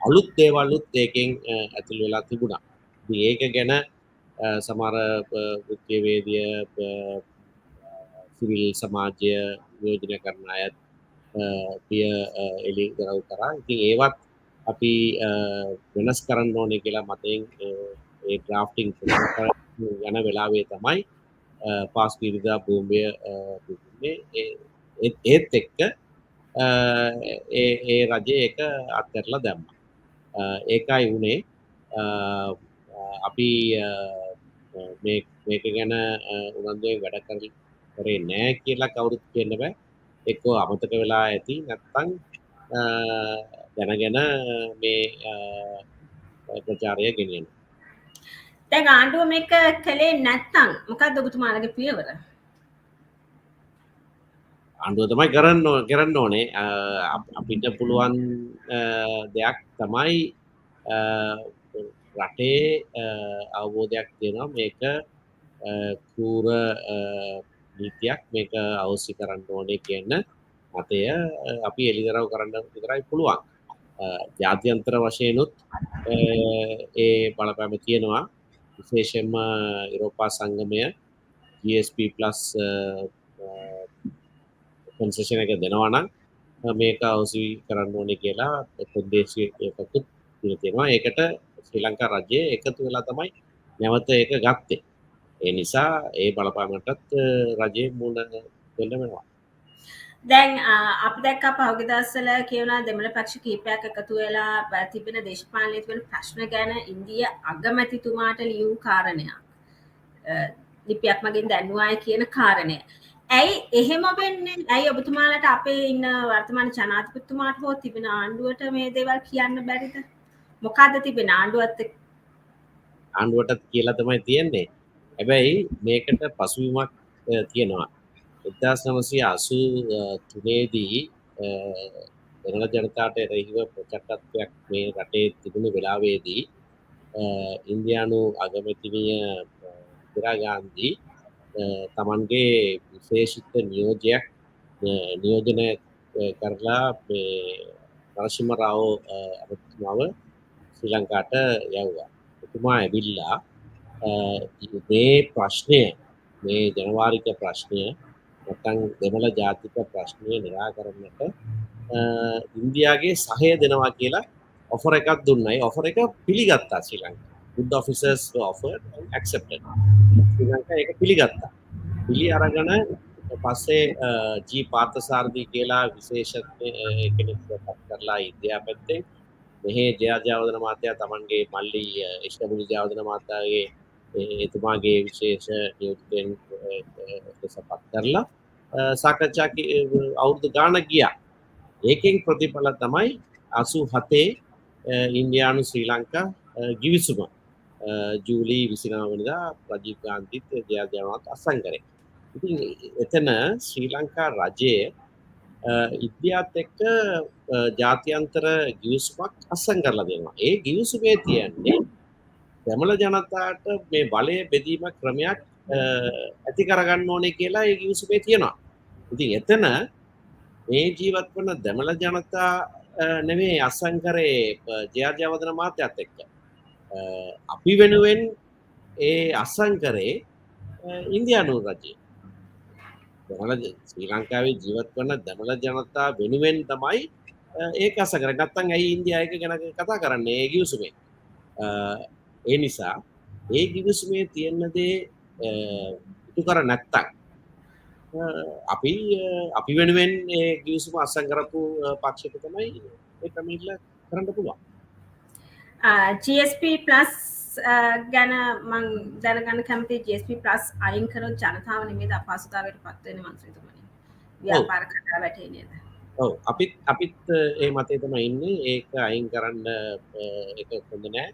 අලුත් දේවලුත් ඒකෙන් ඇතුල් වෙලා තිබුණා. ඉතින් ඒක ගැන සමහර වෘත්තීයවේදිය සිවිල් සමාජය නියෝජනය කරන අයත් පිය එලි දරව් කරා. ඉතින් ඒවත් අපි වෙනස් කරන්න ඕනේ කියලා මතයෙන් ඒ ඩ්‍රාෆ්ටිං යන වෙලාවේ තමයි පාස් පීරිදා භූමිය තිබුණේ. ඒත් එක්ක ඒ රජය ඒක අත්හැරලා දැම්මා. ඒකයි වුණේ අපි මේක ගැන උනන්දුවෙන් වැඩ කරේ නෑ කියලා කවුරුත් කියන්න බෑ. එක්කෝ අමතක වෙලා ඇති නැත්නම් දැනගෙන මේ ප්‍රචාරය ගෙනියන. දැන් ආණ්ඩුව මේක කළේ නැත්නම් මොකක්ද ඔබතුමාලගේ පියවර? ආණ්ඩුව තමයි කරන්න ඕනේ. අපිට පුළුවන් දෙයක් තමයි රටේ අවබෝධයක් තියෙනවා මේක කූර නීතියක් මේක අවශ්‍ය කරන්න ඕනේ කියන මතය අපි එළිදරව් කරන්න විතරයි පුළුවන්. ජාත්‍යන්තර වශයෙන්ුත් ඒ බලපෑම තියෙනවා. විශේෂයෙන්ම යුරෝපා සංගමය GSP+ කන්සෙෂන් එක දෙනවා නම් මේක අවශ්‍ය කරන්න ඕනේ කියලා ප්‍රදේශීය එකකුත් තියෙනවා. ඒකට ශ්‍රී ලංකා රජය එකතු වෙලා තමයි නැවත ඒක ගත්තේ. ඒ නිසා ඒ බලපෑමටත් රජයේ මුණ දෙන්න වෙනවා. දැන් අපි දැක්කා පහුගිය දවස්වල කියනවා දෙමළ පක්ෂ කිහිපයක් එකතු වෙලා තිබෙන දේශපාලනයේ තිබෙන ප්‍රශ්න ගැන ඉන්දිය අගමැතිතුමාට ලියූ කාරණයක්. ලිපියක් මගින් දැන්වුවායි කියන කාරණය. ඇයි එහෙම වෙන්නේ? ඇයි ඔබතුමාලට අපේ ඉන්න වර්තමාන ජනාධිපතිතුමාට හෝ තිබෙන ආණ්ඩුවට මේ දේවල් කියන්න බැරිද? මොකද්ද තිබෙන ආණ්ඩුවත් ආණ්ඩුවටත් කියලා තමයි තියෙන්නේ. හැබැයි මේකට පසුබිමක් තියෙනවා. 1983 දී දෙමළ ජනතාවට එරෙහිව ප්‍රචණ්ඩත්වයක් මේ රටේ තිබුණු වෙලාවේදී ඉන්දියානු අගමැතිනිය ඉන්දිරා ගාන්ධි තමන්ගේ විශේෂිත නියෝජනය කරලා මේ නරසිම්හ රාව අගමැතිතුමාව ශ්‍රී ලංකාවට යවුවා. එතුමා ඇවිල්ලා මේ ප්‍රශ්නය මේ ජනවාරික ප්‍රශ්නය නැත්නම් දෙමළ ජාතික ප්‍රශ්නය නිරාකරණයට ඉන්දියාගේ සහය දෙනවා කියලා ඔෆර් එකක් දුන්නා. ඒ ඔෆර් එක පිළිගත්තා ශ්‍රී ලංකාව. Good officers offered and accepted. ශ්‍රී ලංකාව ඒක පිළිගත්තා. පිළි අරගෙන පස්සේ ජී පාර්ථසාරදී කියලා විශේෂඥ කෙනෙක් පත් කරලා ඉන්දියා පැත්තේ මෙහි ජයජාවදන මහත්තයා තමන්ගේ මල්ලි ඉෂ්ඨමුනි ජයවදන මහතාගේ එතුමාගේ විශේෂ නියෝජිතෙන් පත් කරලා සාකච්ඡා අවුරුදු ගාණක් ගියා. ඒකෙන් ප්‍රතිඵල තමයි 87 ඉන්දියානු ශ්‍රී ලංකා ගිවිසුම ජූලි 29 වෙනිදා රජීව් ගාන්ධිත් ජයජාවත් අත්සන් කරේ. ඉතින් එතන ශ්‍රී ලංකා රජයේ ඉන්දියාත් එක්ක ජාත්‍යන්තර ගිවිසුමක් අත්සන් කරලා දෙනවා. ඒ ගිවිසුමේ තියන්නේ දෙමළ ජනතාවට මේ බලය බෙදීම ක්‍රමයක් ඇති කරගන්න ඕනේ කියලා ඒ ගිවිසුමේ තියෙනවා. ඉතින් එතන මේ ජීවත් වන දෙමළ ජනතා නෙමෙයි අත්සන් කරේ ජයජාවදන මහත්තයාත් එක්ක. අපි වෙනුවෙන් ඒ අත්සන් කරේ ඉන්දියානු රජය. ශ්‍රී ලංකාවේ ජීවත් වන දෙමළ ජනතා වෙනුවෙන් තමයි ඒක අත්සන් කරන්නේ. නැත්නම් ඇයි ඉන්දියාව එක ගැන කතා කරන්නේ ඒ ගිවිසුමේ. ඒ නිසා ඒ ගිවිසුමේ තියෙන දේ ඉටු කර නැත්තම් අපි අපි වෙනුවෙන් ඒ ගිවිසුම අත්සන් කරපු පක්ෂයට තමයි ඒ ක්‍රමයටල කරන්න පුළුවන්. GSP+ ගැන මං දැනගන්න කැමති GSP+ අයින් කරොත් ජනතාව නෙමෙයිද අපහසුතාවයට පත් වෙන්නේ මන්ත්‍රීතුමනි? ව්‍යාපාර කඩා වැටේ නේද? ඔව් අපිත් ඒ මතේ තමයි ඉන්නේ. ඒක අයින් කරන්න ඒක හොඳ නෑ.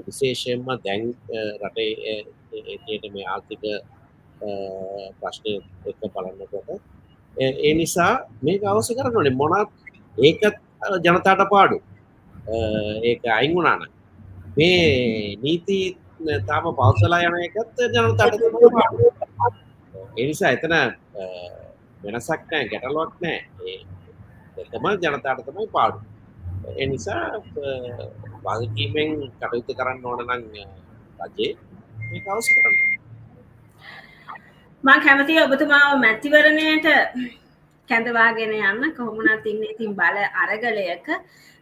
විශේෂයෙන්ම දැන් රටේ තියෙන මේ ආර්ථික ප්‍රශ්නය එක්ක බලනකොට ඒ නිසා මේක අවශ්‍ය කරන්න ඕනේ. මොනවත් ඒකත් ජනතාවට පාඩු. ඒක අයින් වුණා නම් මේ නීති තාම පවසලා යන එකත් ජනතාවට තමයි පාඩු. ඒ නිසා එතන වෙනසක් නැහැ, ගැටලුවක් නැහැ. දෙකම ජනතාවට තමයි පාඩු. ඒ නිසා වගකීමෙන් කටයුතු කරන්න ඕන නම් රජේ මේක අවශ්‍ය කරන්න. මම කැමතියි ඔබතුමාව මැතිවරණයට කැඳවාගෙන යන්න. කොහොමුණත් ඉන්නේ ඉතින් බල අරගලයක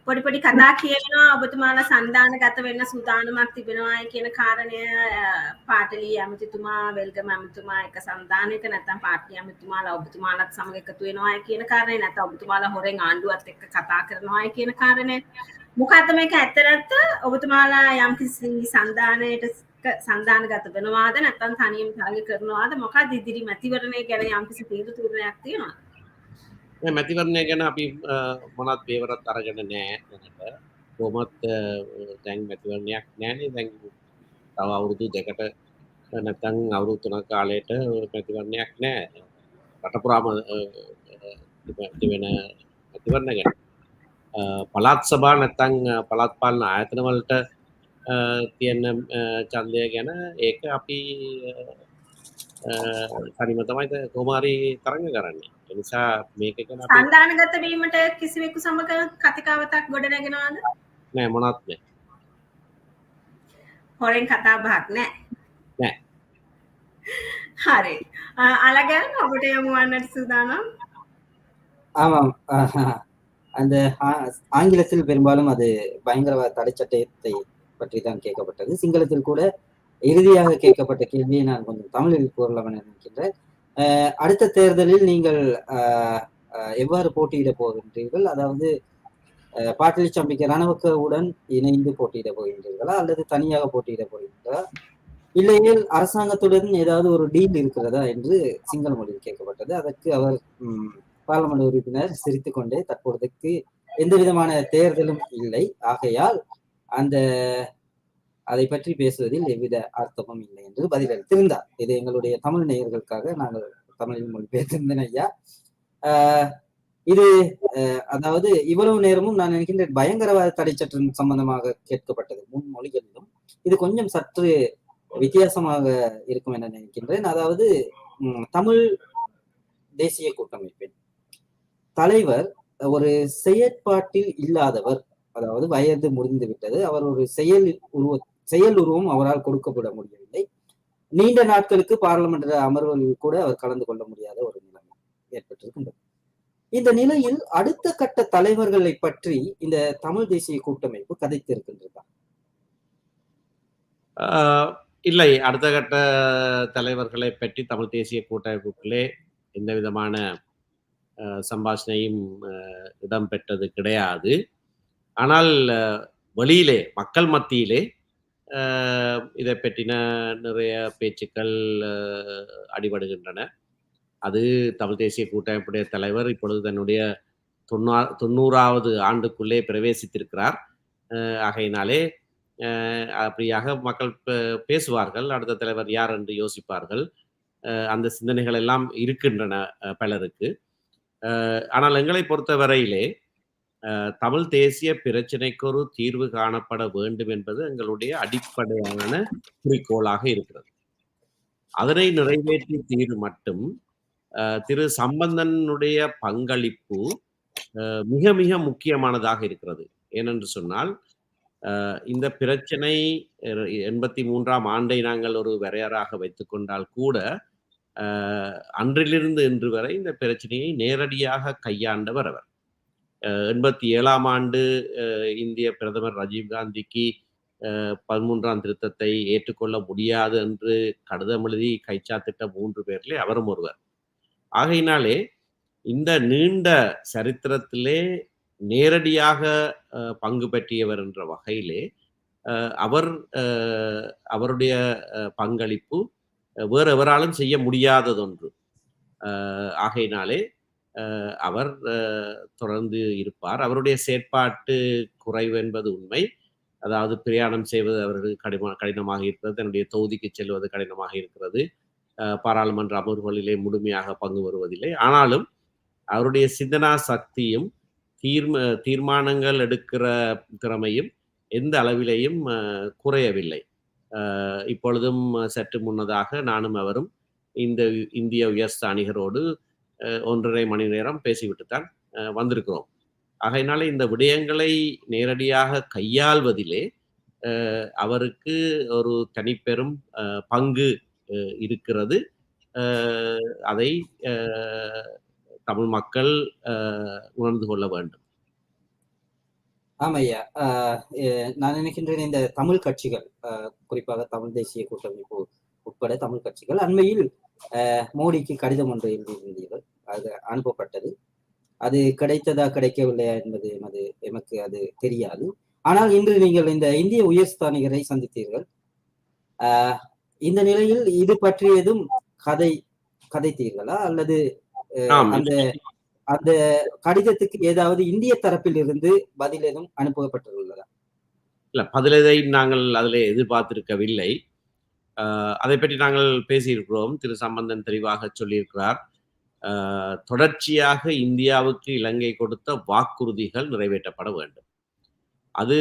පොඩි කතා කියනවා ඔබතුමාලා සන්දානගත වෙන්න සූදානමක් තිබෙනවායි කියන කාරණය පාටලි ඇමතිතුමා වෙල්ගම ඇමතිතුමා එක සන්දානයක නැත්නම් පාටලි ඇමතිතුමාලා ඔබතුමාලත් සමග එකතු වෙනවායි කියන කාරණය නැත්නම් ඔබතුමාලා හොරෙන් ආණ්ඩුවත් එක්ක කතා කරනවායි කියන කාරණය මොකද්ද මේක ඇත්තට ඔබතුමාලා යම්කිසි සන්දානගත වෙනවාද නැත්නම් තනියම තරඟ කරනවාද මොකක්ද ඉදිරි මැතිවරණය ගැන යම්කිසි තීරණයක් තියෙනවද? මැතිවරණය ගැන අපි මොනවත් පේවරත් අරගෙන නෑ දැනට. කොහොමත් දැන් මැතිවරණයක් නෑනේ. දැන් තව අවුරුදු 2කට නැත්නම් අවුරුදු 3ක කාලයට මැතිවරණයක් නෑ. රට පුරාම තිබෙන මැතිවරණ ගැන. පළාත් සභා නැත්නම් පළාත් පාලන ආයතන වලට තියෙන ඡන්දය ගැන ඒක අපි හරිම තමයි කොහොම හරි තරඟ කරන්නේ. ඒ නිසා මේක ගැන අපි සන්දානගත වීමට කිසිවෙකු සමග කතිකාවතක් ගොඩ නැගෙනවද? නෑ මොනවත් නෑ. හොරෙන් කතා බහක් නෑ. නෑ. හරි. අලගල් ඔබට යමු වන්නට සූදානම්. ஆமாம் அந்த ஆங்கிலத்தில் பெரும்பாலும் அது பயங்கரவாத தடை சட்டத்தை பற்றி தான் கேட்கப்பட்டது. சிங்களத்தில் கூட இறுதியாக கேட்கப்பட்ட கேள்வியை நான் கொஞ்சம் தமிழில் கூறலாம் என நினைக்கின்றேன். அடுத்த தேர்தலில் நீங்கள் எவ்வாறு போட்டியிட போகின்றீர்கள்? அதாவது பாட்டலி சம்பிக்க ரணவக்கவுடன் இணைந்து போட்டியிட போகின்றீர்களா அல்லது தனியாக போட்டியிட போகின்றீர்களா இல்லையில் அரசாங்கத்துடன் ஏதாவது ஒரு டீல் இருக்கிறதா என்று சிங்கள மொழியில் கேட்கப்பட்டது. அதற்கு அவர் பார்லமெண்ட் உறுப்பினர் சிரித்துக் கொண்டே தற்பொழுதுக்கு எந்த விதமான தேர்தலும் இல்லை, ஆகையால் அதை பற்றி பேசுவதில் எவ்வித அர்த்தமும் இல்லை என்று பதிலளித்திருந்தார். இது எங்களுடைய தமிழ் நேயர்களுக்காக நாங்கள் தமிழில் மொழிபெயர்த்திருந்தேன் ஐயா. இது அதாவது இவ்வளவு நேரமும் நான் நினைக்கின்றேன் பயங்கரவாத தடை சட்டம் சம்பந்தமாக கேட்கப்பட்டது முன்மொழிகளிலும் இது கொஞ்சம் சற்று வித்தியாசமாக இருக்கும் என நினைக்கின்றேன். அதாவது தமிழ் தேசிய கூட்டமைப்பின் தலைவர் ஒரு செயற்பாட்டில் இல்லாதவர், அதாவது வயது முடிந்து விட்டது, அவர் ஒரு செயல் உருவம் அவரால் கொடுக்கப்பட முடியவில்லை. நீண்ட நாட்களுக்கு பார்லமெண்ட் அமர்வுகளில் கூட அவர் கலந்து கொள்ள முடியாத ஒரு நிலைமை ஏற்பட்டிருக்கின்றது. இந்த நிலையில் அடுத்த கட்ட தலைவர்களை பற்றி இந்த தமிழ் தேசிய கூட்டமைப்பு கதைத்திருக்கின்றதா? இல்லை, அடுத்த கட்ட தலைவர்களை பற்றி தமிழ் தேசிய கூட்டமைப்புகளே எந்த விதமான சம்பாஷணையும் இடம்பெற்றது கிடையாது. ஆனால் வெளியிலே மக்கள் மத்தியிலே இதை பற்றின நிறைய பேச்சுக்கள் அடிபடுகின்றன. அது தமிழ் தேசிய கூட்டமைப்புடைய தலைவர் இப்பொழுது தன்னுடைய 90வது ஆண்டுக்குள்ளே பிரவேசித்திருக்கிறார். ஆகையினாலே அப்படியாக மக்கள் பேசுவார்கள், அடுத்த தலைவர் யார் என்று யோசிப்பார்கள். அந்த சிந்தனைகள் எல்லாம் இருக்கின்றன பலருக்கு. ஆனால் எங்களை பொறுத்த வரையிலே தமிழ் தேசிய பிரச்சனைக்கு ஒரு தீர்வு காணப்பட வேண்டும் என்பது எங்களுடைய அடிப்படையான குறிக்கோளாக இருக்கிறது. அதனை நிறைவேற்றி தீர்வு மட்டும் திரு சம்பந்தனுடைய பங்களிப்பு மிக மிக முக்கியமானதாக இருக்கிறது. ஏனென்று சொன்னால் இந்த பிரச்சனை 83ஆம் ஆண்டை நாங்கள் ஒரு வரையறாக வைத்துக் கொண்டால் கூட அன்றிலிருந்து இன்று வரை இந்த பிரச்சனையை நேரடியாக கையாண்டவர் அவர். 87ஆம் ஆண்டு இந்திய பிரதமர் ராஜீவ் காந்திக்கு 13ஆம் திருத்தத்தை ஏற்றுக்கொள்ள முடியாது என்று கடிதம் எழுதி கைச்சாத்திட்ட 3 பேரிலே அவரும் ஒருவர். ஆகையினாலே இந்த நீண்ட சரித்திரத்திலே நேரடியாக பங்கு பற்றியவர் என்ற வகையிலே அவர் அவருடைய பங்களிப்பு வேறு எவராலும் செய்ய முடியாததொன்று. ஆகையினாலே அவர் தொடர்ந்து இருப்பார். அவருடைய செயற்பாட்டு குறைவு என்பது உண்மை. அதாவது பிரயாணம் செய்வது அவர்களுக்கு கடினமாக இருக்கிறது, தன்னுடைய தொகுதிக்கு செல்வது கடினமாக இருக்கிறது, பாராளுமன்ற அமர்வுகளிலே முழுமையாக பங்கு வருவதில்லை. ஆனாலும் அவருடைய சிந்தனா சக்தியும் தீர்மானங்கள் எடுக்கிற திறமையும் எந்த அளவிலேயும் குறையவில்லை. இப்பொழுதும் சற்று முன்னதாக நானும் அவரும் இந்த இந்திய உயர்ஸ்தானிகரோடு 1.5 மணி நேரம் பேசிவிட்டுத்தான் வந்திருக்கிறோம். ஆகையினால இந்த விடயங்களை நேரடியாக கையாள்வதிலே அவருக்கு ஒரு தனிப்பெரும் பங்கு இருக்கிறது. அதை தமிழ் மக்கள் உணர்ந்து கொள்ள வேண்டும். ஆமையா, நான் நினைக்கின்றேன் இந்த தமிழ் கட்சிகள், குறிப்பாக தமிழ் தேசிய கூட்டமைப்பு உட்பட தமிழ் கட்சிகள் அண்மையில் மோடிக்கு கடிதம் ஒன்று எழுதியிருந்தீர்கள். அது அனுப்பப்பட்டது. அது கிடைத்ததா கிடைக்கவில்லையா என்பது எமக்கு அது தெரியாது. ஆனால் இன்று நீங்கள் இந்த இந்திய உயர்ஸ்தானிகரை சந்தித்தீர்கள். இந்த நிலையில் இது பற்றியதும் கதைத்தீர்களா அல்லது அந்த கடிதத்துக்கு ஏதாவது இந்திய தரப்பில் இருந்து பதில் எதுவும் அனுப்பப்பட்டுள்ளதா? இல்ல, பதிலதை நாங்கள் அதில் எதிர்பார்த்திருக்கவில்லை. அதை பற்றி நாங்கள் பேசியிருக்கிறோம். திரு சம்பந்தன் தெளிவாக சொல்லியிருக்கிறார். தொடர்ச்சியாக இந்தியாவுக்கு இலங்கை கொடுத்த வாக்குறுதிகள் நிறைவேற்றப்பட வேண்டும். அது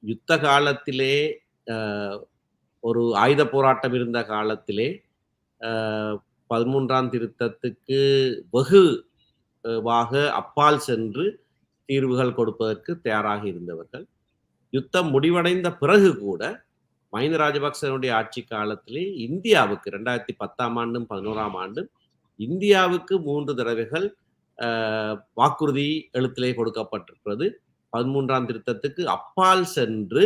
யுத்த காலத்திலே ஒரு ஆயுத போராட்டம் இருந்த காலத்திலே 13ஆம் திருத்தத்துக்கு வெகுவாக அப்பால் சென்று தீர்வுகள் கொடுப்பதற்கு தயாராக இருந்தவர்கள். யுத்தம் முடிவடைந்த பிறகு கூட மஹிந்த ராஜபக்சனுடைய ஆட்சி காலத்திலே இந்தியாவுக்கு 2010ஆம் ஆண்டும் 11ஆம் ஆண்டும் இந்தியாவுக்கு 3 தடவைகள் வாக்குறுதி எழுத்திலே கொடுக்கப்பட்டிருக்கிறது. 13ஆம் திருத்தத்துக்கு அப்பால் சென்று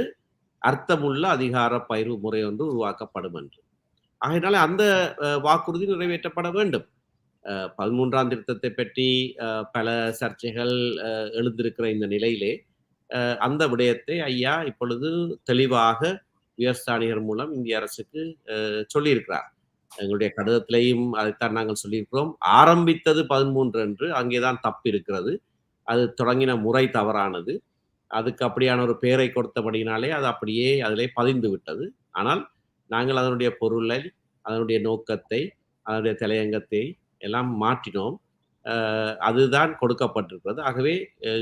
அர்த்தமுள்ள அதிகார பயிர்வு முறை ஒன்று உருவாக்கப்படும் என்று. ஆகையினால அந்த வாக்குறுதி நிறைவேற்றப்பட வேண்டும். 13ஆம் திருத்தத்தை பற்றி பல சர்ச்சைகள் எழுந்திருக்கிற இந்த நிலையிலே அந்த விடயத்தை ஐயா இப்பொழுது தெளிவாக உயர்ஸ்தானிகர் மூலம் இந்திய அரசுக்கு சொல்லியிருக்கிறார். எங்களுடைய கடிதத்திலையும் அதைத்தான் நாங்கள் சொல்லியிருக்கிறோம். ஆரம்பித்தது 13 என்று, அங்கேதான் தப்பு இருக்கிறது. அது தொடங்கின முறை தவறானது. அதுக்கு அப்படியான ஒரு பெயரை கொடுத்தபடினாலே அது அப்படியே அதிலே பதிந்து விட்டது. ஆனால் நாங்கள் அதனுடைய பொருளை, அதனுடைய நோக்கத்தை, அதனுடைய தலையங்கத்தை எல்லாம் மாற்றினோம். அதுதான் கொடுக்கப்பட்டிருக்கிறது. ஆகவே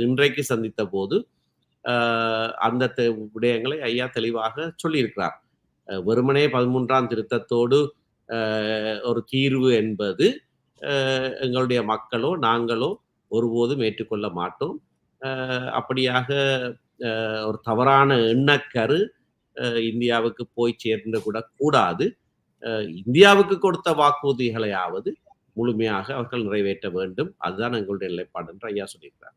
இன்றைக்கு சந்தித்த போது அந்த விடயங்களை ஐயா தெளிவாக சொல்லியிருக்கிறார். வெறுமனே 13ஆம் திருத்தத்தோடு ஒரு தீர்வு என்பது எங்களுடைய மக்களோ நாங்களோ ஒருபோதும் ஏற்றுக்கொள்ள மாட்டோம். அப்படியாக ஒரு தவறான எண்ணக்கரு இந்தியாவுக்கு போய் சேர்ந்து கூட கூடாது. இந்தியாவுக்கு கொடுத்த வாக்குறுதிகளையாவது முழுமையாக அவர்கள் நிறைவேற்ற வேண்டும். அதுதான் எங்களுடைய நிலைப்பாடு என்று ஐயா சொல்லியிருக்கிறார்.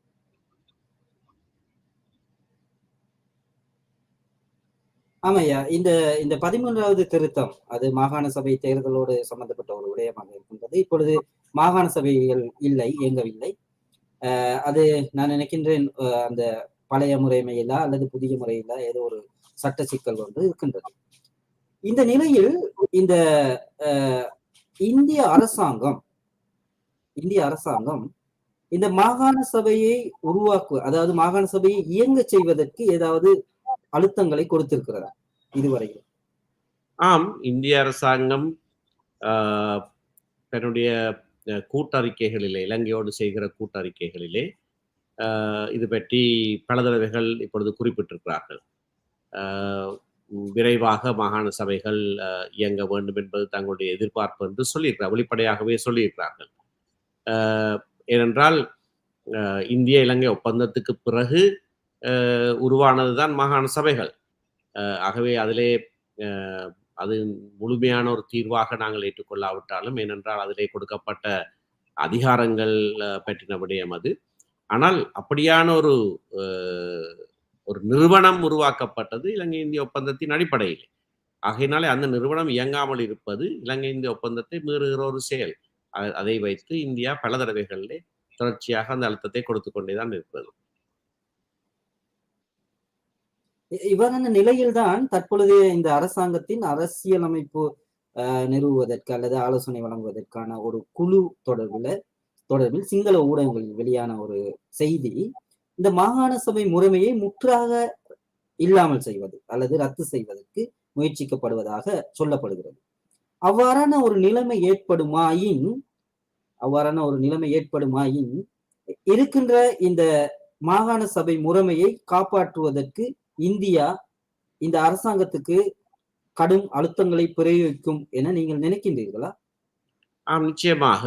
ஆமையா, இந்த 13வது திருத்தம் அது மாகாண சபை தேர்தலோடு சம்பந்தப்பட்ட ஒரு விடயமாக இருக்கின்றது. இப்பொழுது மாகாண சபைகள் இல்லை, இயங்கவில்லை. அது நான் நினைக்கின்றேன் அந்த பழைய முறைமையிலா அல்லது புதிய முறையிலா ஏதோ ஒரு சட்ட சிக்கல் ஒன்று இருக்கின்றது. இந்த நிலையில் இந்த இந்திய அரசாங்கம் இந்த மாகாண சபையை அதாவது மாகாண சபையை இயங்க செய்வதற்கு ஏதாவது அழுத்தங்களை கொடுத்திருக்கிறதா இதுவரையில்? ஆம், இந்திய அரசாங்கம் தன்னுடைய கூட்டறிக்கைகளிலே, இலங்கையோடு செய்கிற கூட்டறிக்கைகளிலே இது பற்றி பல தடவைகள் இப்பொழுது குறிப்பிட்டிருக்கிறார்கள். விரைவாக மாகாண சபைகள் இயங்க வேண்டும் என்பது தங்களுடைய எதிர்பார்ப்பு என்று சொல்லியிருக்கிறார். வெளிப்படையாகவே சொல்லியிருக்கிறார்கள். ஏனென்றால் இந்திய இலங்கை ஒப்பந்தத்துக்கு பிறகு உருவானதுதான் மாகாண சபைகள். ஆகவே அதிலே அது முழுமையான ஒரு தீர்வாக நாங்கள் ஏற்றுக்கொள்ளாவிட்டாலும், ஏனென்றால் அதிலே கொடுக்கப்பட்ட அதிகாரங்கள் பற்றின விடயம் அது. ஆனால் அப்படியான ஒரு ஒரு நிறுவனம் உருவாக்கப்பட்டது இலங்கை இந்திய ஒப்பந்தத்தின் அடிப்படையில். ஆகையினாலே அந்த நிறுவனம் இயங்காமல் இருப்பது இலங்கை இந்திய ஒப்பந்தத்தை மீறுகிற ஒரு செயல். அதை வைத்து இந்தியா பல தடவைகளிலே தொடர்ச்சியாக அந்த அழுத்தத்தை கொடுத்து கொண்டேதான் இருக்கிறது. இவ்வாறான நிலையில்தான் தற்பொழுது இந்த அரசாங்கத்தின் அரசியலமைப்பு நிறுவுவதற்கு அல்லது ஆலோசனை வழங்குவதற்கான ஒரு குழு தொடர்பில் சிங்கள ஊடகங்களில் வெளியான ஒரு செய்தி, இந்த மாகாண சபை முறைமையை முற்றாக இல்லாமல் செய்வது அல்லது ரத்து செய்வதற்கு முயற்சிக்கப்படுவதாக சொல்லப்படுகிறது. அவ்வாறான ஒரு நிலைமை ஏற்படுமாயின் இருக்கின்ற இந்த மாகாண சபை முறைமையை காப்பாற்றுவதற்கு இந்தியா இந்த அரசாங்கத்துக்கு கடும் அழுத்தங்களை பிரயோகிக்கும் என நீங்கள் நினைக்கின்றீர்களா? நிச்சயமாக.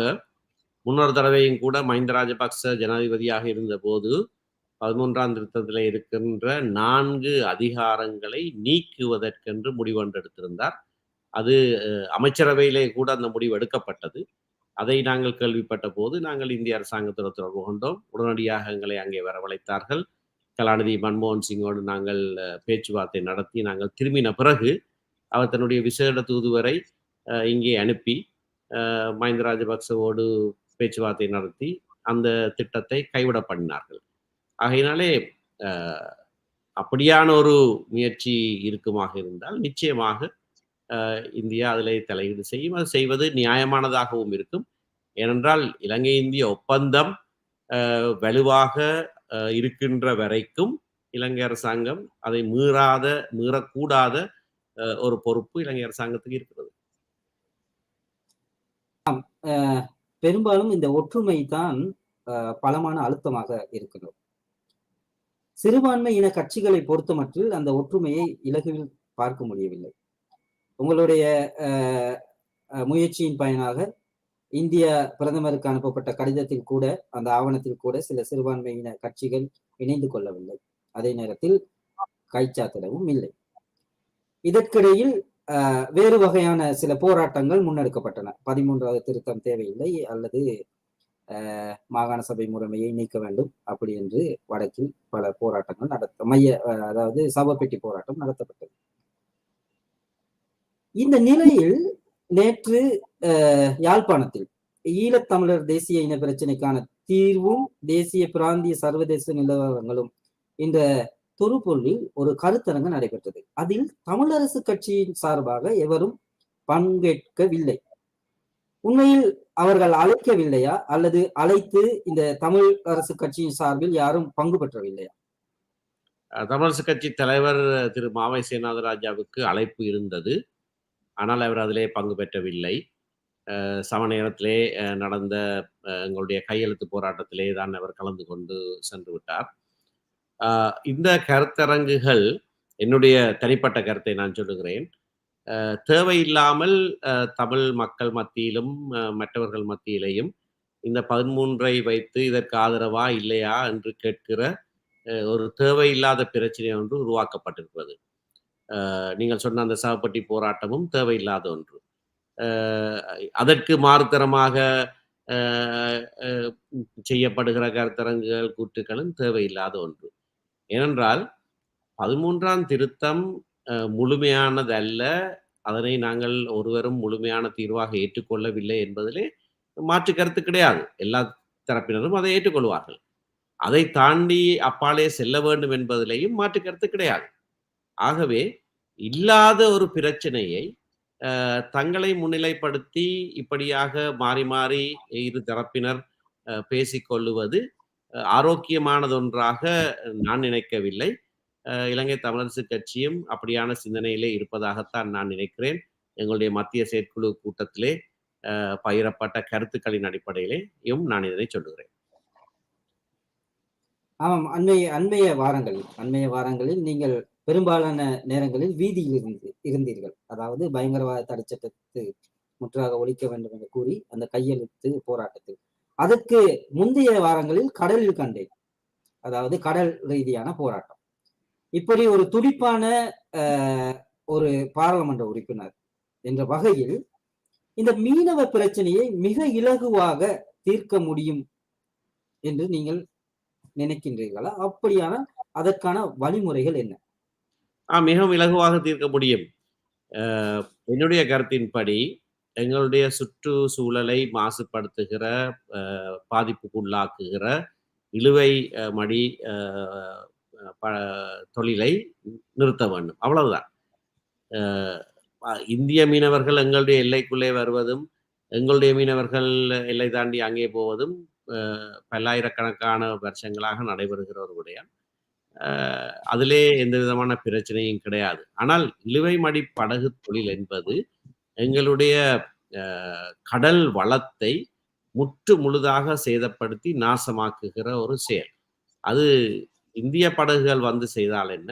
முன்னொரு தடவையும் கூட மஹிந்த ராஜபக்ச ஜனாதிபதியாக இருந்த போது 13ஆம் திருத்தத்தில் இருக்கின்ற 4 அதிகாரங்களை நீக்குவதற்கென்று முடிவெடுத்திருந்தார். அது அமைச்சரவையிலே கூட அந்த முடிவு எடுக்கப்பட்டது. அதை நாங்கள் கேள்விப்பட்ட போது நாங்கள் இந்திய அரசாங்கத்தில் தொடர்பு கொண்டோம். உடனடியாக எங்களை அங்கே வரவழைத்தார்கள். கலாநிதி மன்மோகன் சிங்கோடு நாங்கள் பேச்சுவார்த்தை நடத்தி நாங்கள் திரும்பின பிறகு அவர் தன்னுடைய விசேட தூதுவரை இங்கே அனுப்பி மஹிந்த ராஜபக்சவோடு பேச்சுவார்த்தை நடத்தி அந்த திட்டத்தை கைவிட பண்ணினார்கள். ஆகையினாலே அப்படியான ஒரு முயற்சி இருக்குமாக இருந்தால் நிச்சயமாக இந்தியா அதில் தலையீடு செய்யும். அது செய்வது நியாயமானதாகவும் இருக்கும். ஏனென்றால் இலங்கை இந்திய ஒப்பந்தம் வலுவாக இருக்கின்ற வரைக்கும் இலங்கை அரசாங்கம் அதை மீறக்கூடாத ஒரு பொறுப்பு இலங்கை அரசாங்கத்துக்கு இருக்கிறது. பெரும்பாலும் இந்த ஒற்றுமை தான் பலமான அழுத்தமாக இருக்கிறது. சிறுபான்மை இன கட்சிகளை பொறுத்தமட்டில் அந்த ஒற்றுமையை இலகுவில் பார்க்க முடியவில்லை. உங்களுடைய முயற்சியின் பயனாக இந்திய பிரதமருக்கு அனுப்பப்பட்ட கடிதத்தில் கூட, அந்த ஆவணத்தில் கூட சில சிறுபான்மையின கட்சிகள் இணைந்து கொள்ளவில்லை. அதே நேரத்தில் கைச்சாத்திடவும் இல்லை. இதற்கிடையில் வேறு வகையான சில போராட்டங்கள் முன்னெடுக்கப்பட்டன. 13வது திருத்தம் தேவையில்லை அல்லது மாகாண சபை முறைமையை நீக்க வேண்டும் அப்படி என்று வடக்கில் பல போராட்டங்கள் அதாவது சவப்பெட்டி போராட்டம் நடத்தப்பட்டது. இந்த நிலையில் நேற்று யாழ்ப்பாணத்தில் ஈழத்தமிழர் தேசிய இன பிரச்சனைக்கான தீர்வும் தேசிய பிராந்திய சர்வதேச நிலவரங்களும் என்ற தொகுப்பொருளில் ஒரு கருத்தரங்கு நடைபெற்றது. அதில் தமிழரசு கட்சியின் சார்பாக எவரும் பங்கேற்கவில்லை. உண்மையில் அவர்கள் அழைக்கவில்லையா அல்லது அழைத்து இந்த தமிழ் அரசு கட்சியின் சார்பில் யாரும் பங்கு பெற்றவில்லையா? தமிழரசு கட்சி தலைவர் திரு மாவை சேனாதராஜாவுக்கு அழைப்பு இருந்தது. ஆனால் அவர் அதிலே பங்கு பெற்றவில்லை. சம நேரத்திலே நடந்த எங்களுடைய கையெழுத்து போராட்டத்திலே தான் அவர் கலந்து கொண்டு சென்று விட்டார். இந்த கருத்தரங்குகள், என்னுடைய தனிப்பட்ட கருத்தை நான் சொல்லுகிறேன், தேவையில்லாமல் தமிழ் மக்கள் மத்தியிலும் மற்றவர்கள் மத்தியிலேயும் இந்த 13ஐ வைத்து இதற்கு ஆதரவா இல்லையா என்று கேட்கிற ஒரு தேவையில்லாத பிரச்சனை ஒன்று உருவாக்கப்பட்டிருக்கிறது. நீங்கள் சொன்ன அந்த சவப்பட்டி போராட்டமும் தேவையில்லாத ஒன்று. அதற்கு மாறுதரமாக செய்யப்படுகிற கருத்தரங்குகள் கூட்டுகளும் தேவையில்லாத ஒன்று. ஏனென்றால் 13ஆம் திருத்தம் முழுமையானதல்ல, அதனை நாங்கள் ஒருவரும் முழுமையான தீர்வாக ஏற்றுக்கொள்ளவில்லை என்பதிலே மாற்று கருத்து கிடையாது. எல்லா தரப்பினரும் அதை ஏற்றுக்கொள்வார்கள். அதை தாண்டி அப்பாலே செல்ல வேண்டும் என்பதிலேயும் மாற்று கருத்து கிடையாது. ஆகவே இல்லாத ஒரு பிரச்சனையை தங்களை முன்னிலைப்படுத்தி இப்படியாக மாறி மாறி இரு தரப்பினர் பேசிக்கொள்ளுவது ஆரோக்கியமானதொன்றாக நான் நினைக்கவில்லை. இலங்கை தமிழரசு கட்சியும் அப்படியான சிந்தனையிலே இருப்பதாகத்தான் நான் நினைக்கிறேன். எங்களுடைய மத்திய செயற்குழு கூட்டத்திலே பகிரப்பட்ட கருத்துக்களின் அடிப்படையிலேயும் நான் இதனை சொல்லுகிறேன். ஆமாம், அண்மைய வாரங்களில் நீங்கள் பெரும்பாலான நேரங்களில் வீதியில் இருந்தீர்கள். அதாவது பயங்கரவாத தடை சட்டத்தை முற்றாக ஒழிக்க வேண்டும் என்று கூறி அந்த கையெழுத்து போராட்டத்தில். அதற்கு முந்தைய வாரங்களில் கடலில் கண்டேன், அதாவது கடல் ரீதியான போராட்டம். இப்படி ஒரு துடிப்பான ஒரு பாராளுமன்ற உறுப்பினர் என்ற வகையில் இந்த மீனவ பிரச்சனையை மிக இலகுவாக தீர்க்க முடியும் என்று நீங்கள் நினைக்கின்றீர்களா? அப்படியான அதற்கான வழிமுறைகள் என்ன? மிகவும் இலகுவாக தீர்க்க முடியும். என்னுடைய கருத்தின்படி எங்களுடைய சுற்றுச்சூழலை மாசுபடுத்துகிற, பாதிப்புக்குள்ளாக்குகிற இழுவை மடி தொழிலை நிறுத்த வேண்டும். அவ்வளவுதான். இந்திய மீனவர்கள் எங்களுடைய எல்லைக்குள்ளே வருவதும், எங்களுடைய மீனவர்கள் எல்லை தாண்டி அங்கே போவதும் பல்லாயிரக்கணக்கான வருஷங்களாக நடைபெறுகிற ஒரு விடயம். அதிலே எந்த விதமான பிரச்சனையும் கிடையாது. ஆனால் இழுவை மடி படகு தொழில் என்பது எங்களுடைய கடல் வளத்தை முற்று முழுதாக சேதப்படுத்தி நாசமாக்குகிற ஒரு செயல். அது இந்திய படகுகள் வந்து செய்தால் என்ன,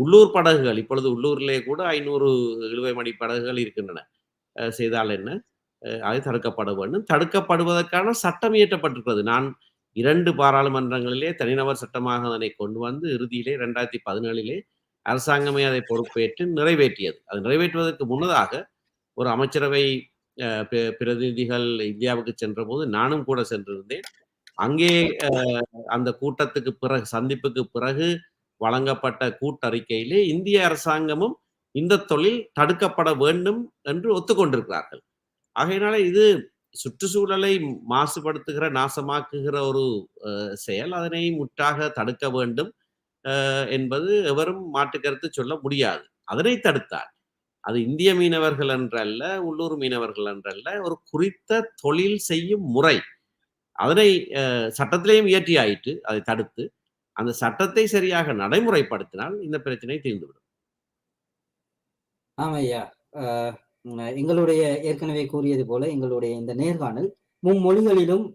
உள்ளூர் படகுகள் இப்பொழுது உள்ளூரிலே கூட 500 இழுவை மடி படகுகள் இருக்கின்றன. செய்தால் என்ன, அது தடுக்கப்பட வேண்டும். தடுக்கப்படுவதற்கான சட்டம் இயற்றப்பட்டிருக்கிறது. நான் 2 பாராளுமன்றங்களிலே தனிநபர் சட்டமாக அதனை கொண்டு வந்து இறுதியிலே 2017 அரசாங்கமே அதை பொறுப்பேற்று நிறைவேற்றியது. அது நிறைவேற்றுவதற்கு முன்னதாக ஒரு அமைச்சரவை பிரதிநிதிகள் இந்தியாவுக்கு சென்ற போது நானும் கூட சென்றிருந்தேன். அங்கே அந்த கூட்டத்துக்கு பிறகு, சந்திப்புக்கு பிறகு வழங்கப்பட்ட கூட்டறிக்கையிலே இந்திய அரசாங்கமும் இந்த தொழில் தடுக்கப்பட வேண்டும் என்று ஒத்துக்கொண்டிருக்கிறார்கள். ஆகையினால இது சுற்றுச்சூழலை மாசுபடுத்துகிற, நாசமாக்குகிற ஒரு செயல். அதனை முற்றாக தடுக்க வேண்டும் என்பது எவரும் மாற்று கருத்து சொல்ல முடியாது. அதனை தடுத்தால் அது இந்திய மீனவர்கள் என்றல்ல, உள்ளூர் மீனவர்கள் என்றல்ல, ஒரு குறித்த தொழில் செய்யும் முறை அதனை சட்டத்திலேயும் இயற்றி ஆயிற்று. அதை தடுத்து அந்த சட்டத்தை சரியாக நடைமுறைப்படுத்தினால் இந்த பிரச்சனை தீர்ந்துவிடும். ஆமையா, எங்களுடைய ஏற்கனவே கூறியது போல எங்களுடைய இந்த நேர்காணல் மும்மொழிகளிலும்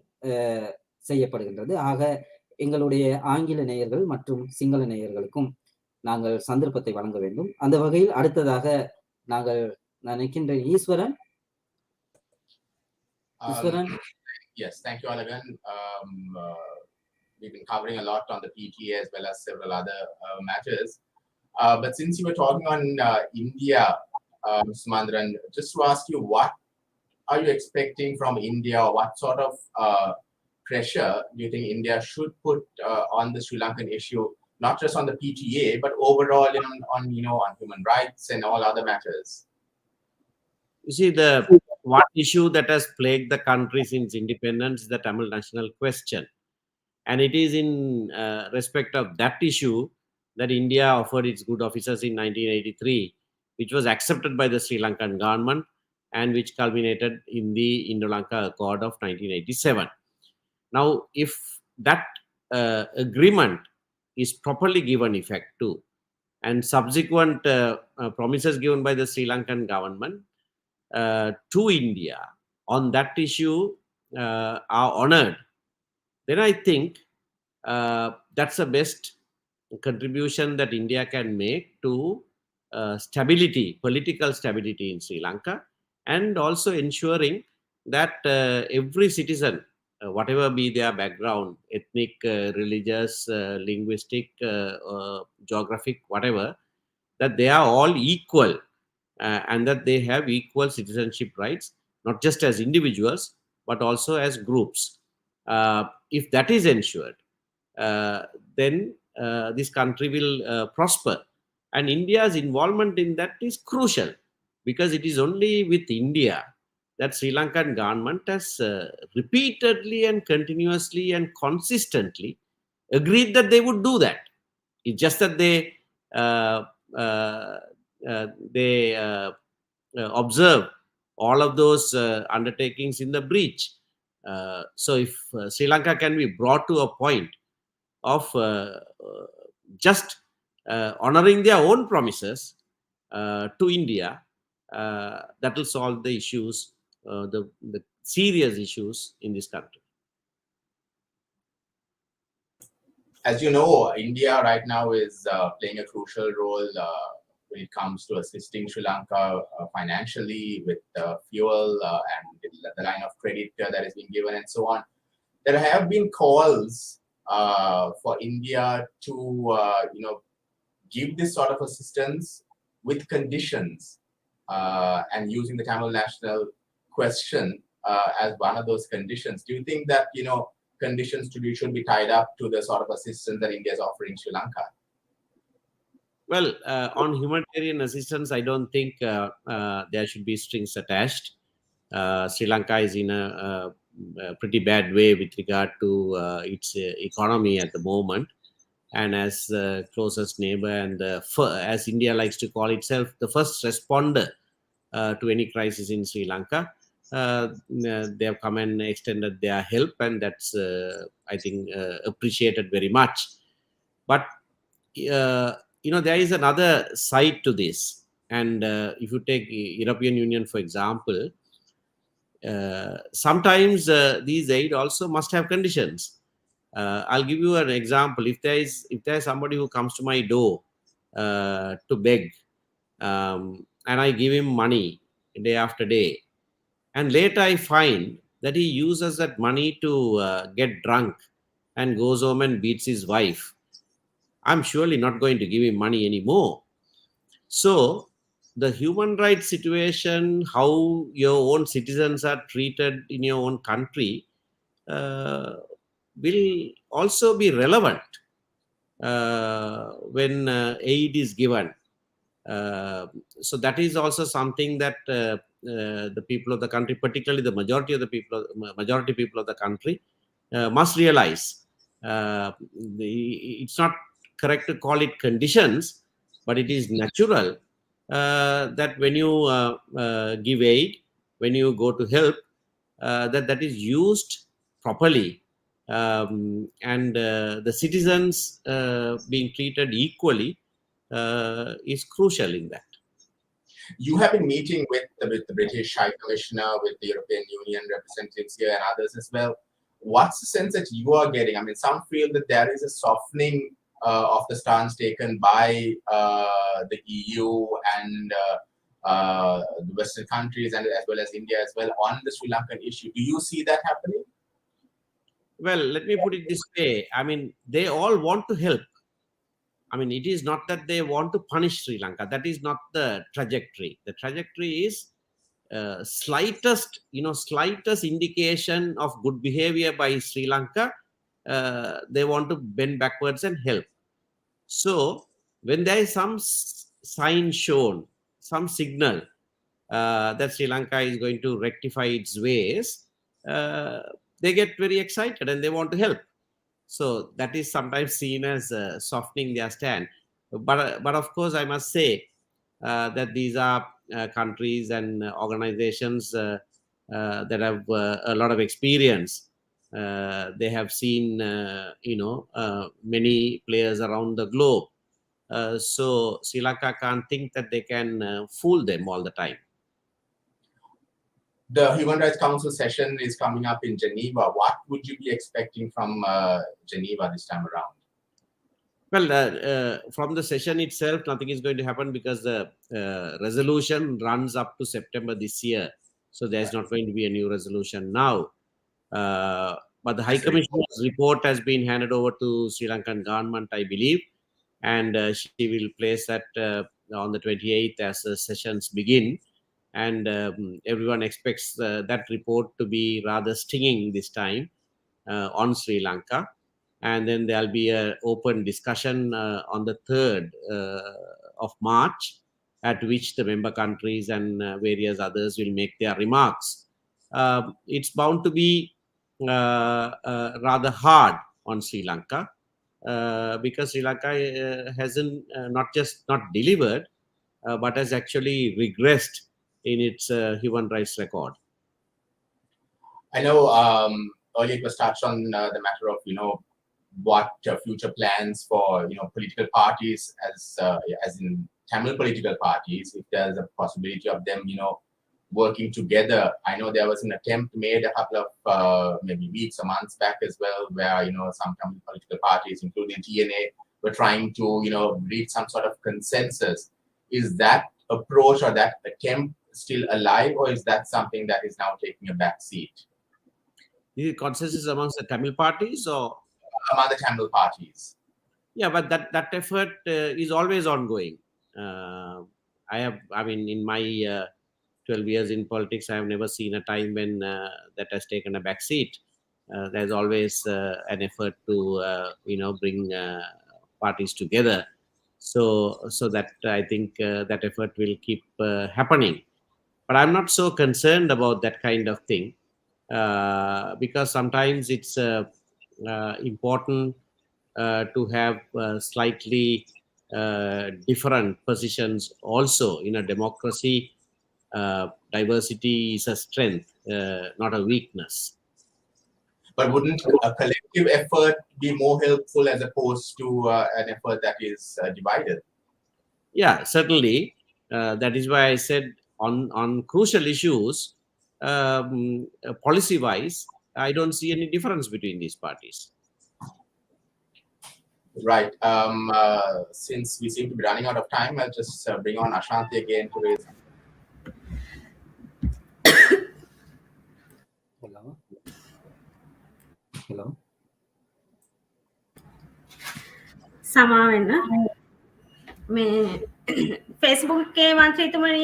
செய்யப்படுகின்றது. ஆக எங்களுடைய ஆங்கில நேயர்கள் மற்றும் சிங்கள நேயர்களுக்கும் நாங்கள் சந்தர்ப்பத்தை வழங்க வேண்டும். அந்த வகையில் அடுத்ததாக நாங்கள் நினைக்கின்றேன் ஈஸ்வரன். Yes, thank you all again. We've been covering a lot on the PTA as well as several other matters. But since you were talking on India, Sumanthiran, just to ask you, what are you expecting from India, or what sort of pressure do you think India should put on the Sri Lankan issue, not just on the PTA, but overall on human rights and all other matters? You see, the one issue that has plagued the country since independence is the Tamil national question. And it is in respect of that issue that India offered its good officers in 1983, which was accepted by the Sri Lankan government and which culminated in the Indo-Lanka Accord of 1987. Now, if that agreement is properly given effect to, and subsequent promises given by the Sri Lankan government to India on that issue are honored, then I think that's the best contribution that India can make to stability, political stability in Sri Lanka, and also ensuring that every citizen, whatever be their background, ethnic, religious, linguistic, geographic, whatever, that they are all equal and that they have equal citizenship rights, not just as individuals, but also as groups. If that is ensured, then this country will prosper. And India's involvement in that is crucial, because it is only with India that Sri Lankan government has repeatedly and continuously and consistently agreed that they would do that. It's just that they observe all of those undertakings in the breach. So if Sri Lanka can be brought to a point of just honoring their own promises to India, that will solve the issues, the serious issues in this country. As you know, India right now is playing a crucial role when it comes to assisting Sri Lanka financially with fuel and the line of credit that is being given and so on. There have been calls for India to give this sort of assistance with conditions, and using the Tamil national question as one of those conditions. Do you think that conditions should be tied up to the sort of assistance that India is offering Sri Lanka? Well, on humanitarian assistance, I don't think there should be strings attached. Sri Lanka is in a pretty bad way with regard to its economy at the moment. And as the closest neighbor and as India likes to call itself, the first responder to any crisis in Sri Lanka, they have come and extended their help, and that's, I think, appreciated very much. But there is another side to this. And if you take European Union, for example, sometimes these aid also must have conditions. I'll give you an example. If there is somebody who comes to my door to beg, and I give him money day after day, and later I find that he uses that money to get drunk and goes home and beats his wife, I'm surely not going to give him money anymore. So the human rights situation, how your own citizens are treated in your own country, will also be relevant when aid is given. So that is also something that the people of the country, particularly the majority people of the country, must realize. It's not correct to call it conditions, but it is natural that when you give aid, when you go to help, that is used properly, and the citizens being treated equally is crucial in that. You have been meeting with the British High Commissioner, with the European Union representatives here and others as well. What's the sense that you are getting? I mean, some feel that there is a softening of the stance taken by the EU and the Western countries, and as well as India as well, on the Sri Lankan issue. Do you see that happening? Well, let me put it this way. I mean, they all want to help. I mean, it is not that they want to punish Sri Lanka. That is not the trajectory. The trajectory is slightest indication of good behavior by Sri Lanka. They want to bend backwards and help. So when there is some sign shown, some signal that Sri Lanka is going to rectify its ways, they get very excited and they want to help. So that is sometimes seen as softening their stand. But of course, I must say that these are countries and organizations that have a lot of experience. They have seen, many players around the globe. So Sri Lanka can't think that they can fool them all the time. The Human Rights Council session is coming up in Geneva. What would you be expecting from Geneva this time around? Well, from the session itself, nothing is going to happen because the resolution runs up to September this year. So there's not going to be a new resolution now. But the High Commissioner's report has been handed over to Sri Lankan government, I believe. And she will place that on the 28th as the sessions begin. And everyone expects that report to be rather stinging this time on Sri Lanka. And then there'll be an open discussion on the 3rd of March, at which the member countries and various others will make their remarks. It's bound to be rather hard on Sri Lanka because Sri Lanka hasn't not just not delivered, but has actually regressed in its human rights record. I know earlier it was touched on the matter of, what future plans for, political parties as in Tamil political parties, if there's a possibility of them, working together. I know there was an attempt made a couple of maybe weeks or months back as well, where, some Tamil political parties, including TNA, were trying to, reach some sort of consensus. Is that approach or that attempt still alive, or is that something that is now taking a back seat? Is it consensus amongst the Tamil parties or among the Tamil parties? Yeah, but that effort is always ongoing. In my 12 years in politics, I have never seen a time when that has taken a back seat. there's always an effort to bring parties together. So that I think that effort will keep happening. But I'm not so concerned about that kind of thing because sometimes it's important to have slightly different positions also in a democracy. Diversity is a strength, not a weakness. But wouldn't a collective effort be more helpful as opposed to an effort that is divided? Yeah, certainly. That is why I said on crucial issues, policy-wise, I don't see any difference between these parties. Right. Since we seem to be running out of time, I'll just bring on Ashanti again to raise. Hello. Hello. සමා වෙන්න මේ Facebook එකේ මන්ත්‍රීතුමනි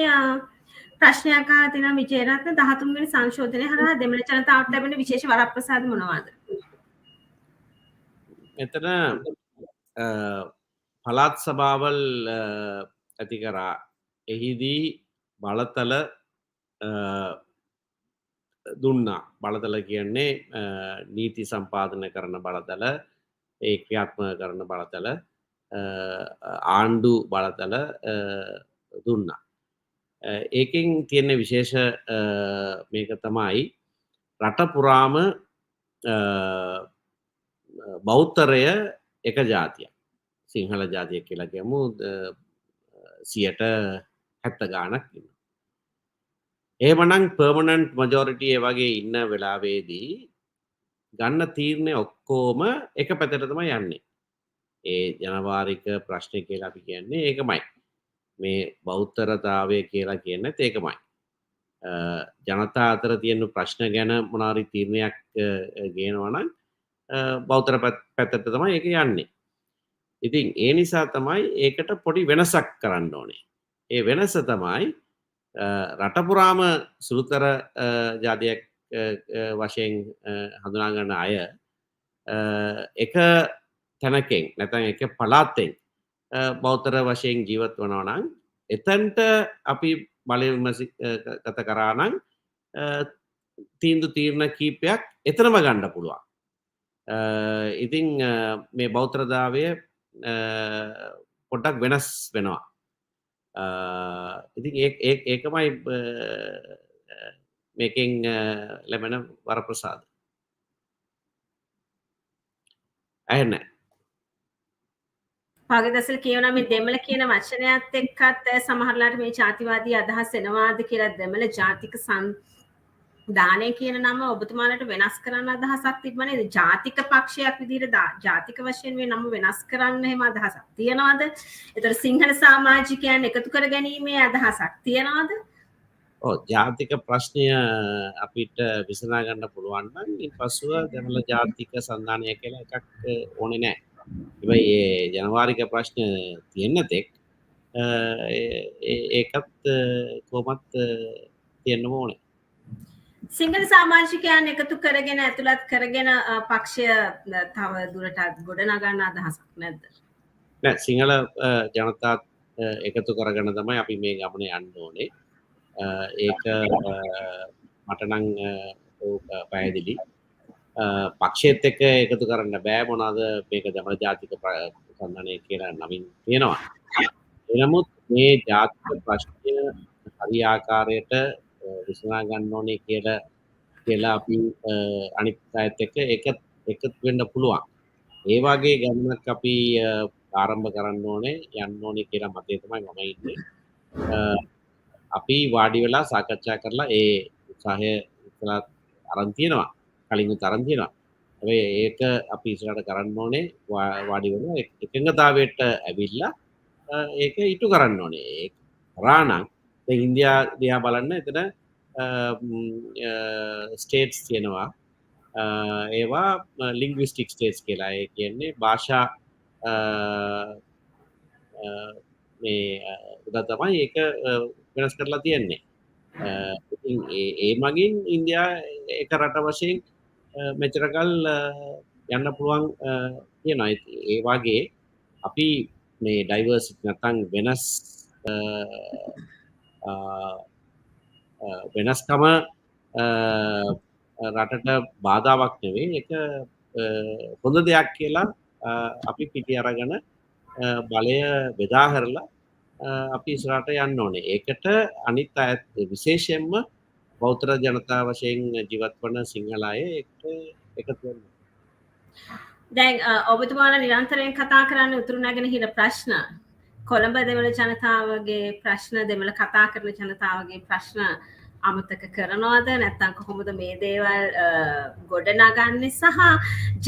ප්‍රශ්නයක් අහලා තිනවා විජේරත්න 13 වෙනි සංශෝධනය හරහා දෙමළ ජනතාවට ලැබෙන විශේෂ වරප්‍රසාද මොනවාද? මෙතන පළාත් සභාවල් ඇති කරා එහිදී බලතල දුන්නා. බලතල කියන්නේ නීති සම්පාදනය කරන බලතල, ඒ ක්‍රියාත්මක කරන බලතල, ආණ්ඩු බලතල දුන්නා. ඒකෙන් තියෙන විශේෂ මේක තමයි රට පුරාම බෞද්ධරය එක ජාතියක්. සිංහල ජාතිය කියලා කියමු 70 ගානක් ඉන්නවා. එහෙමනම් පර්මනන්ට් මැජොරිටි ඒ වගේ ඉන්න වෙලාවේදී ගන්න තීරණය ඔක්කොම එක පැත්තට තමයි යන්නේ. ඒ ජනවාරික ප්‍රශ්නේ කියලා අපි කියන්නේ ඒකමයි. මේ බෞද්ධරතාවය කියලා කියන්නේත් ඒකමයි. ජනතා අතර තියෙන ප්‍රශ්න ගැන මොනාරි තීරණයක් ගේනවා නම් බෞද්ධ පැත්තට තමයි ඒක යන්නේ. ඉතින් ඒ නිසා තමයි ඒකට පොඩි වෙනසක් කරන්න ඕනේ. ඒ වෙනස තමයි රට පුරාම සුළුතර ජාතියක් වශයෙන් හඳුනා ගන්න අය එක තැනකින් නැත්නම් එක පළාතෙන් බෞද්ධ වශයෙන් ජීවත් වෙනවා නම් එතනට අපි බලය විමසිත කරා නම් තීරණ කීපයක් එතනම ගන්න පුළුවන්. ඉතින් මේ බෞද්ධතාවය පොඩ්ඩක් වෙනස් වෙනවා. ඉතින් ඒකමයි මේකෙන් ලැබෙන වරප්‍රසාද. ඇහෙන්නේ පාගදසල් කියනවා මේ දෙමළ කියන වචනයත් එක්කත් සමහරලාට මේ ජාතිවාදී අදහස් එනවාද කියලා දෙමළ ජාතික දානය කියන නම ඔබතුමාලට වෙනස් කරන්න අදහසක් තිබ්බනේ. ජාතික පක්ෂයක් විදිහට ජාතික වශයෙන් මේ නම වෙනස් කරන්න එහෙම අදහසක් තියනවාද? ඒතර සිංහල සමාජිකයන් එකතු කර ගැනීමේ අදහසක් තියනවාද? ඔව්, ජාතික ප්‍රශ්නය අපිට විසඳා ගන්න පුළුවන් නම් ඊපස්සුව දෙමළ ජාතික සන්ධානය කියලා එකක් ඕනේ නැහැ. හැබැයි ඒ ජනවාරික ප්‍රශ්න තියෙන තෙක් ඒකත් කොහොමත් තියෙන්න ඕනේ. සිංහල සමාජිකයන් එකතු කරගෙන ඇතුළත් කරගෙන පක්ෂය තව දුරටත් ගොඩනගන්න අදහසක් නැද්ද? නෑ, සිංහල ජනතාවත් එකතු කරගෙන තමයි අපි මේ ගමනේ යන්න ඕනේ. ඒක මට නම් පැහැදිලි. පක්ෂයත් එක්ක එකතු කරන්න බෑ. මොනවාද මේක දෙමළ ජාතික සන්ධානය කියලා නමින් තියෙනවා. එනමුත් මේ ජාතික ප්‍රශ්නය හරි ආකාරයට විසඳා ගන්න ඕනේ කියලා අපි අනිත් අයත් එක්ක එකතු වෙන්න පුළුවන්. ඒ වගේ ගමනක් අපි ආරම්භ කරන්න ඕනේ, යන්න ඕනේ කියලා මතය තමයි මම ඉන්නේ. අපි වාඩි වෙලා සාකච්ඡා කරලා ඒ උත්සාහය ඉස්සරහට අරන් තියෙනවා. කලින් අරන් තියෙනවා. හැබැයි ඒක අපි ඉස්සරහට කරන්න ඕනේ වාඩි වෙලා එකඟතාවයට ඇවිල්ලා ඒක ඉටු කරන්න ඕනේ. ඒක කරා නම් දැන් ඉන්දියා දිහා බලන්න එතන ස්ටේට්ස් තියෙනවා. ඒවා ලින්ග්විස්ටික් ස්ටේට්ස් කියලා. ඒ කියන්නේ භාෂා මේ උදා තමයි ඒක වෙනස් කරලා තියෙන්නේ. ඉතින් ඒ මගින් ඉන්දියා එක රට වශයෙන් මෙච්චරකල් යන්න පුළුවන් තියෙනවා. ඒ වගේ අපි මේ ඩයිවර්සිටි නැත්නම් වෙනස්කම රටට බාධාවක් නෙවෙයි. ඒක හොඳ දෙයක් කියලා අපි පිටි අරගෙන බලය බෙදා හැරලා අපි ඉස්සරහට යන්න ඕනේ. ඒකට අනිත් අයත් විශේෂයෙන්ම බෞද්ධ ජනතාව වශයෙන් ජීවත් වන සිංහල අය එක්ක එකතු වෙන්න. දැන් ඔබතුමාලා නිරන්තරයෙන් කතා කරන්න උතුරු නැගෙනහිර ප්‍රශ්න කොළඹ දෙමළ ජනතාවගේ ප්‍රශ්න දෙමළ කතා කරන ජනතාවගේ ප්‍රශ්න අමතක කරනවද නැත්නම් කොහොමද මේ දේවල් ගොඩනගන්නේ සහ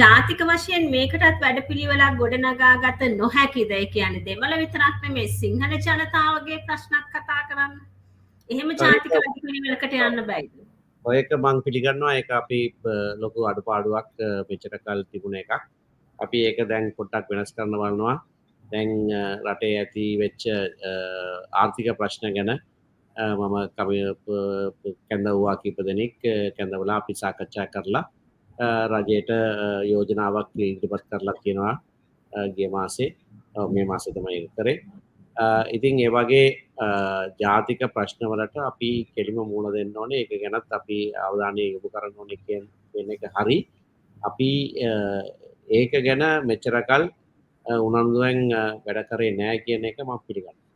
ජාතික වශයෙන් මේකටත් වැඩපිළිවෙලක් ගොඩනගාගත නොහැකිද? ඒ කියන්නේ දෙමළ විතරක් නෙමෙයි සිංහල ජනතාවගේ ප්‍රශ්නත් කතා කරන්න. එහෙම ජාතික වැඩපිළිවෙලකට යන්න බෑද? ඔයක මං පිළිගන්නවා. ඒක අපි ලොකු අඩුපාඩුවක් මෙච්චර කල් තිබුණ එකක්. අපි ඒක දැන් පොඩ්ඩක් වෙනස් කරන්න බලනවා. දැන් රටේ ඇති වෙච්ච ආර්ථික ප්‍රශ්න ගැන මම කැඳවුවා කීප දෙනෙක් කැඳවලා අපි සාකච්ඡා කරලා රජයට යෝජනාවක් ඉදිරිපත් කරලා තියෙනවා ගිය මාසේ මේ මාසේ තමයි කරේ. ඉතින් ඒ වගේ ජාතික ප්‍රශ්න වලට අපි කෙලිම මුහුණ දෙන්න ඕනේ. ඒක ගැනත් අපි අවධානය යොමු කරන්න ඕනේ කියන එක හරි. අපි ඒක ගැන මෙච්චරකල් උනන්දුවෙන් වැඩ කරේ නැහැ කියන එක මම පිළිගන්නවා.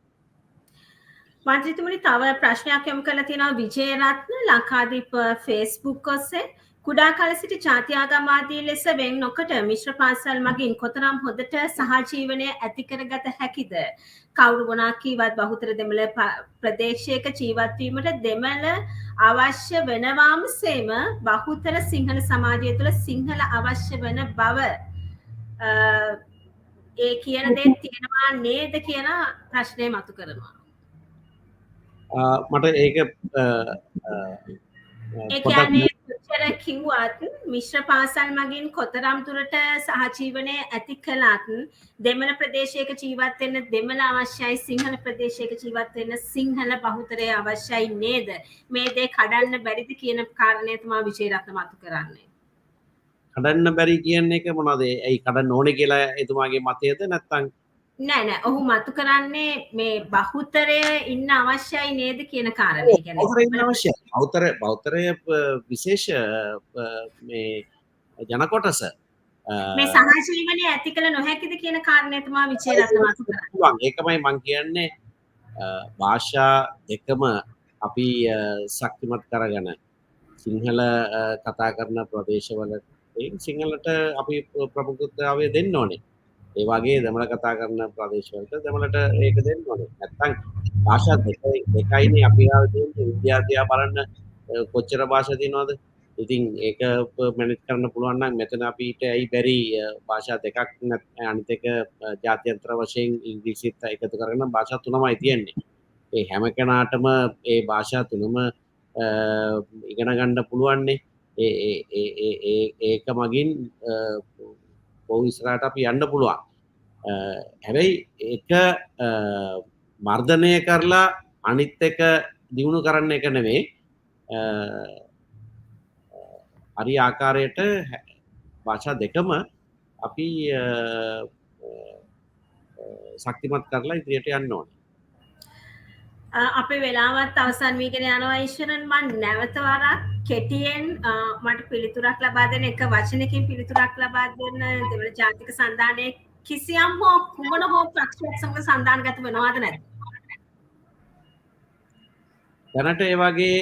මන්ත්‍රීතුමනි තව ප්‍රශ්නයක් යොමු කරලා තියෙනවා විජේරත්න ලංකාදීප Facebook ඔස්සේ කුඩා කල සිට ජාත්‍යාගමවාදී ලෙස වෙන් නොකොට මිශ්‍ර පාසල් මගින් කොතරම් හොඳට සහජීවනය ඇති කරගත හැකිද? කවුරු මොනා කීවත් බහුතර දෙමළ ප්‍රදේශයක ජීවත් වීමට දෙමළ අවශ්‍ය වෙනවාම සේම බහුතර සිංහල සමාජය තුළ සිංහල අවශ්‍ය වෙන බව ඒ කියන දේ තියෙනවා නේද කියන ප්‍රශ්නය මතු කරනවා. මට ඒක කියන්නේ කිව්වත් මිශ්‍ර පාසල් මගින් කොතරම් දුරට සහජීවනය ඇති කළත් දෙමළ ප්‍රදේශයක ජීවත් වෙන්න දෙමළ අවශ්‍යයි සිංහල ප්‍රදේශයක ජීවත් වෙන්න සිංහල බහුතරය අවශ්‍යයි නේද? මේ දේ කඩන්න බැරිද කියන කාරණය තමයි විජේරත්න මතු කරන්නේ. කඩන්න බැරි කියන්නේ එක මොනවද? ඇයි කඩන්න ඕනේ කියලා එතුමාගේ මතයද නැත්නම් නෑ ඔහු මතු කරන්නේ මේ බහුතරය ඉන්න අවශ්‍යයි නේද කියන කාරණේ. කියන්නේ බෞතරය විශේෂ මේ ජන කොටස මේ සහජීවනය ඇති කළ නොහැකිද කියන කාරණය තමයි විජේරත්න මතු කරන්නේ. ඒකමයි මං කියන්නේ භාෂා දෙකම අපි ශක්තිමත් කරගෙන සිංහල කතා කරන ප්‍රදේශවල සිංහලට අපි ප්‍රමුඛතාවය දෙන්න ඕනේ. ඒ වගේ දෙමළ කතා කරන ප්‍රදේශවලට දෙමළට ඒක දෙන්න ඕනේ. නැත්නම් භාෂා දෙකයිනේ අපි ආව තියෙන්නේ. විද්‍යාර්ථියා බලන්න කොච්චර භාෂා තියෙනවද? ඉතින් ඒක මැනේජ් කරන්න පුළුවන් නම් මෙතන අපිට ඇයි බැරි භාෂා දෙකක් අනිත් එක ජාත්‍යන්තර වශයෙන් ඉංග්‍රීසිත් එකතු කරගෙන භාෂා තුනමයි තියෙන්නේ. ඒ හැම කෙනාටම ඒ භාෂා තුනම ඉගෙන ගන්න පුළුවන්නේ. ඒක මගින් බොහෝ ඉස්සරහට අපි යන්න පුළුවන්. හැබැයි ඒක මර්ධනය කරලා අනිත් එක දියුණු කරන්න එක නෙමෙයි. හරි ආකාරයට භාෂා දෙකම අපි ශක්තිමත් කරලා ඉදිරියට යන්න ඕනේ. අපේ වෙලාවත් අවසන් වීගෙන යනවා ඊශ්වරන්. මම නැවත වරක් කෙටියෙන් මට පිළිතුරක් ලබා දෙන්න එක වචනකින් පිළිතුරක් ලබා දෙන්න දෙමළ ජාතික සන්ධානයේ කිසියම් හෝ කුමන හෝ පක්ෂයක් සමග සන්ධානගත වෙනවද නැද්ද? දැනට ඒ වගේ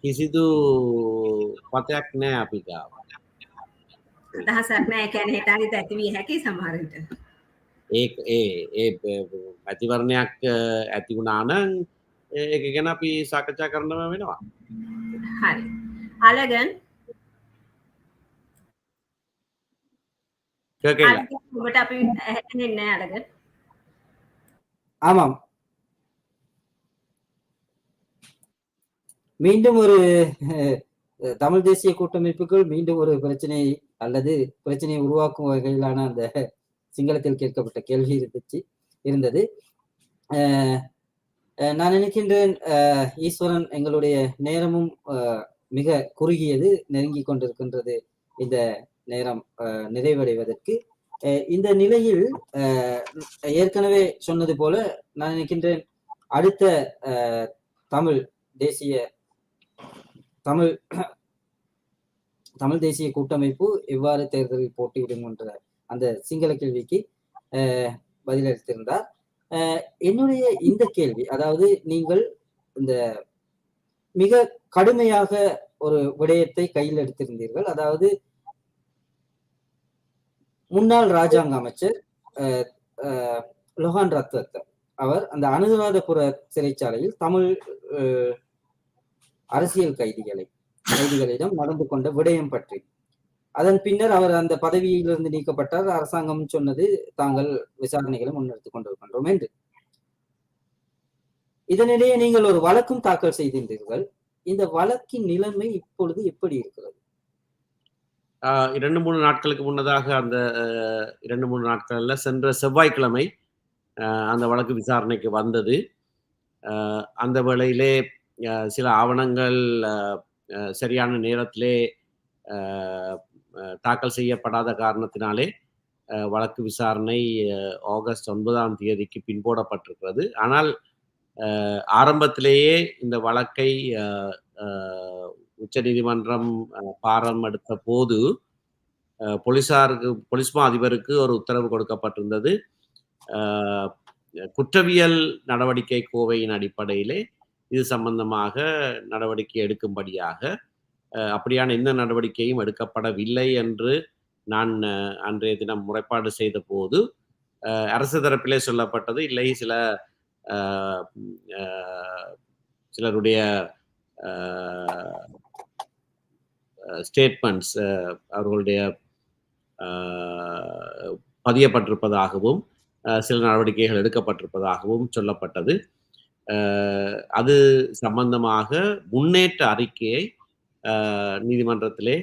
කිසිදු පතයක් නෑ අපි ගාව. අදහසක් නෑ. ඒ කියන්නේ හෙට අනිත් ඇති විය හැකි සමහර විට. ඒ ඇතිවරණයක් ඇති වුණා නම් ඒක ගැන අපි සාකච්ඡා කරනවා වෙනවා. හරි. අලගන් ඔබට අපි ඇහෙන්නේ නැහැ අලගන්. ஆமாம். மீண்டும் ஒரு தமிழ் தேசிய கூட்டமைப்புகள் மீண்டும் ஒரு பிரச்சனை அல்லது பிரச்சனையை உருவாக்கும் வகையிலான அந்த சிங்களத்தில் கேட்கப்பட்ட கேள்வி இருந்தது. நான் நினைக்கின்றேன் ஈஸ்வரன் எங்களுடைய நேரமும் மிக குறுகியது, நெருங்கி கொண்டிருக்கின்றது இந்த நேரம் நிறைவடைவதற்கு. இந்த நிலையில் ஏற்கனவே சொன்னது போல நான் நினைக்கின்றேன் அடுத்த தமிழ் தேசிய கூட்டமைப்பு எவ்வாறு தேர்தலில் போட்டியிடும் என்ற அந்த சிங்கள கேள்விக்கு பதிலளித்திருந்தார். என்னுடைய இந்த கேள்வி, அதாவது நீங்கள் இந்த மிக கடுமையாக ஒரு விடயத்தை கையில் எடுத்திருந்தீர்கள். அதாவது முன்னாள் ராஜாங்க அமைச்சர் லொஹான் ரத்வத்த அவர் அந்த அனுராதபுர சிறைச்சாலையில் தமிழ் அரசியல் கைதிகளிடம் நடந்து கொண்ட விடயம் பற்றி, அதன் பின்னர் அவர் அந்த பதவியிலிருந்து நீக்கப்பட்டார். அரசாங்கம் சொன்னது தாங்கள் விசாரணைகளை முன்னெடுத்துக் கொண்டிருக்கின்றோம் என்று. இதனிடையே நீங்கள் ஒரு வழக்கும் தாக்கல் செய்திருந்தீர்கள். இந்த வழக்கின் நிலைமை இப்பொழுது எப்படி இருக்கிறது? 2-3 நாட்களுக்கு முன்னதாக அந்த 2-3 நாட்கள்ல சென்ற செவ்வாய்க்கிழமை அந்த வழக்கு விசாரணைக்கு வந்தது. அந்த வேளையிலே சில ஆவணங்கள் சரியான நேரத்திலே தாக்கல் செய்யப்படாத காரணத்தினாலே வழக்கு விசாரணை ஆகஸ்ட் 9ஆம் தேதிக்கு பின்போடப்பட்டிருக்கிறது. ஆனால் ஆரம்பத்திலேயே இந்த வழக்கை உச்ச நீதிமன்றம் பாரம் எடுத்த போது போலீஸ் மா அதிபருக்கு ஒரு உத்தரவு கொடுக்கப்பட்டிருந்தது. குற்றவியல் நடவடிக்கை கோவையின் அடிப்படையிலே இது சம்பந்தமாக நடவடிக்கை எடுக்கும்படியாக. அப்படியான எந்த நடவடிக்கையும் எடுக்கப்படவில்லை என்று நான் அன்றைய தினம் முறைப்பாடு செய்த போது அரசு தரப்பிலே சொல்லப்பட்டது, இல்லை சிலருடைய ஸ்டேட்மெண்ட்ஸ் அவர்களுடைய பதியப்பட்டிருப்பதாகவும் சில நடவடிக்கைகள் எடுக்கப்பட்டிருப்பதாகவும் சொல்லப்பட்டது. அது சம்பந்தமாக முன்னேற்ற அறிக்கையை நீதிமன்றத்திலே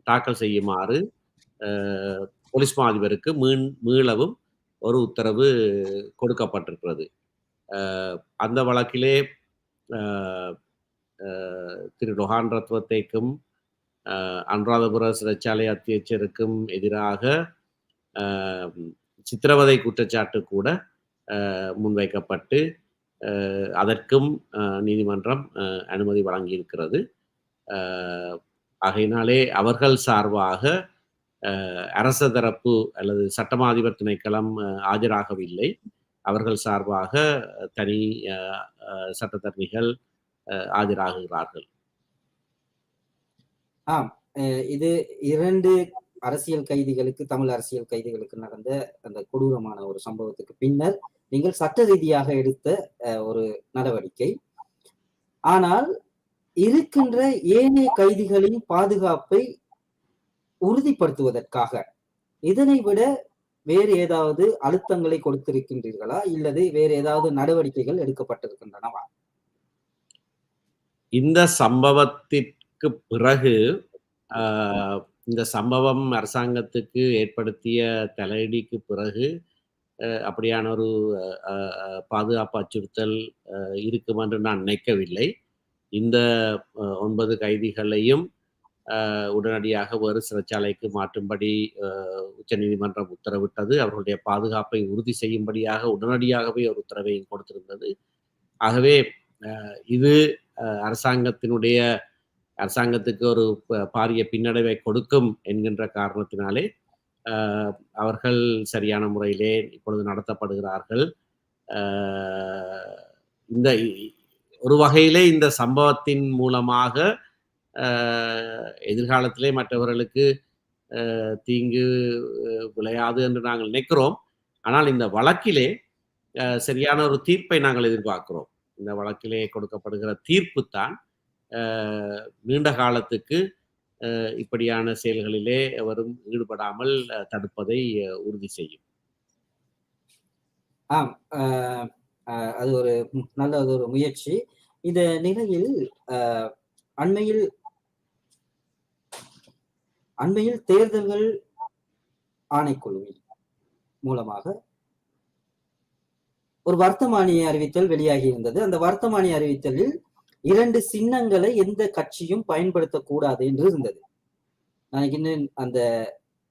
தாக்கல் செய்யுமாறு போலீஸ் மா அதிபருக்கு மீளவும் ஒரு உத்தரவு கொடுக்கப்பட்டிருக்கிறது. அந்த வழக்கிலே திரு லொஹான் ரத்வத்தைக்கும் அனுராதபுர சிறைச்சாலை அத்தியட்சருக்கும் எதிராக சித்திரவதை குற்றச்சாட்டு கூட முன்வைக்கப்பட்டு அதற்கும் நீதிமன்றம் அனுமதி வழங்கியிருக்கிறது. ஆகையினாலே அவர்கள் சார்பாக அரச தரப்பு அல்லது சட்டமா அதிபர் திணைக்களம் ஆஜராகவில்லை. அவர்கள் சார்பாக தனி சட்டத்தரணிகள் ஆஜராகுகிறார்கள். இது 2 அரசியல் கைதிகளுக்கு, தமிழ் அரசியல் கைதிகளுக்கு நடந்த அந்த கொடூரமான ஒரு சம்பவத்துக்கு பின்னர் நீங்கள் சட்ட ரீதியாக எடுத்த ஒரு நடவடிக்கை. ஆனால் இருக்கின்ற ஏனைய கைதிகளின் பாதுகாப்பை உறுதிப்படுத்துவதற்காக இதனை விட வேறு ஏதாவது அழுத்தங்களை கொடுத்திருக்கின்றீர்களா, இல்லது வேறு ஏதாவது நடவடிக்கைகள் எடுக்கப்பட்டிருக்கின்றனவா? இந்த சம்பவத்திற்கு பிறகு இந்த சம்பவம் அரசாங்கத்துக்கு ஏற்படுத்திய தலையீடுக்கு பிறகு அப்படியான ஒரு பாதுகாப்பு அச்சுறுத்தல் இருக்கும் என்று நான் நினைக்கவில்லை. இந்த 9 கைதிகளையும் உடனடியாக வேறு சிறைச்சாலைக்கு மாற்றும்படி உச்ச நீதிமன்றம் உத்தரவிட்டது. அவர்களுடைய பாதுகாப்பை உறுதி செய்யும்படியாக உடனடியாகவே ஒரு உத்தரவையும் கொடுத்திருந்தது. ஆகவே இது அரசாங்கத்துக்கு ஒரு பாரிய பின்னடைவை கொடுக்கும் என்கின்ற காரணத்தினாலே அவர்கள் சரியான முறையிலே இப்பொழுது நடத்தப்படுகிறார்கள். இந்த ஒரு வகையிலே இந்த சம்பவத்தின் மூலமாக எதிர்காலத்திலே மற்றவர்களுக்கு தீங்கு விளையாது என்று நாங்கள் நினைக்கிறோம். ஆனால் இந்த வழக்கிலே சரியான ஒரு தீர்ப்பை நாங்கள் எதிர்பார்க்கிறோம். இந்த வழக்கிலே கொடுக்கப்படுகிற தீர்ப்பு தான் நீண்ட காலத்துக்கு இப்படியான செயல்களிலே எவரும் ஈடுபடாமல் தடுப்பதை உறுதி செய்யும். அது ஒரு நல்ல ஒரு முயற்சி. இந்த நிலையில் அண்மையில் தேர்தல்கள் ஆணைக்குழுவின் மூலமாக ஒரு வர்த்தமானி அறிவித்தல் வெளியாகி இருந்தது. அந்த வர்த்தமானி அறிவித்தலில் 2 சின்னங்களை எந்த கட்சியும் பயன்படுத்தக்கூடாது என்று இருந்தது. நான் இன்னும் அந்த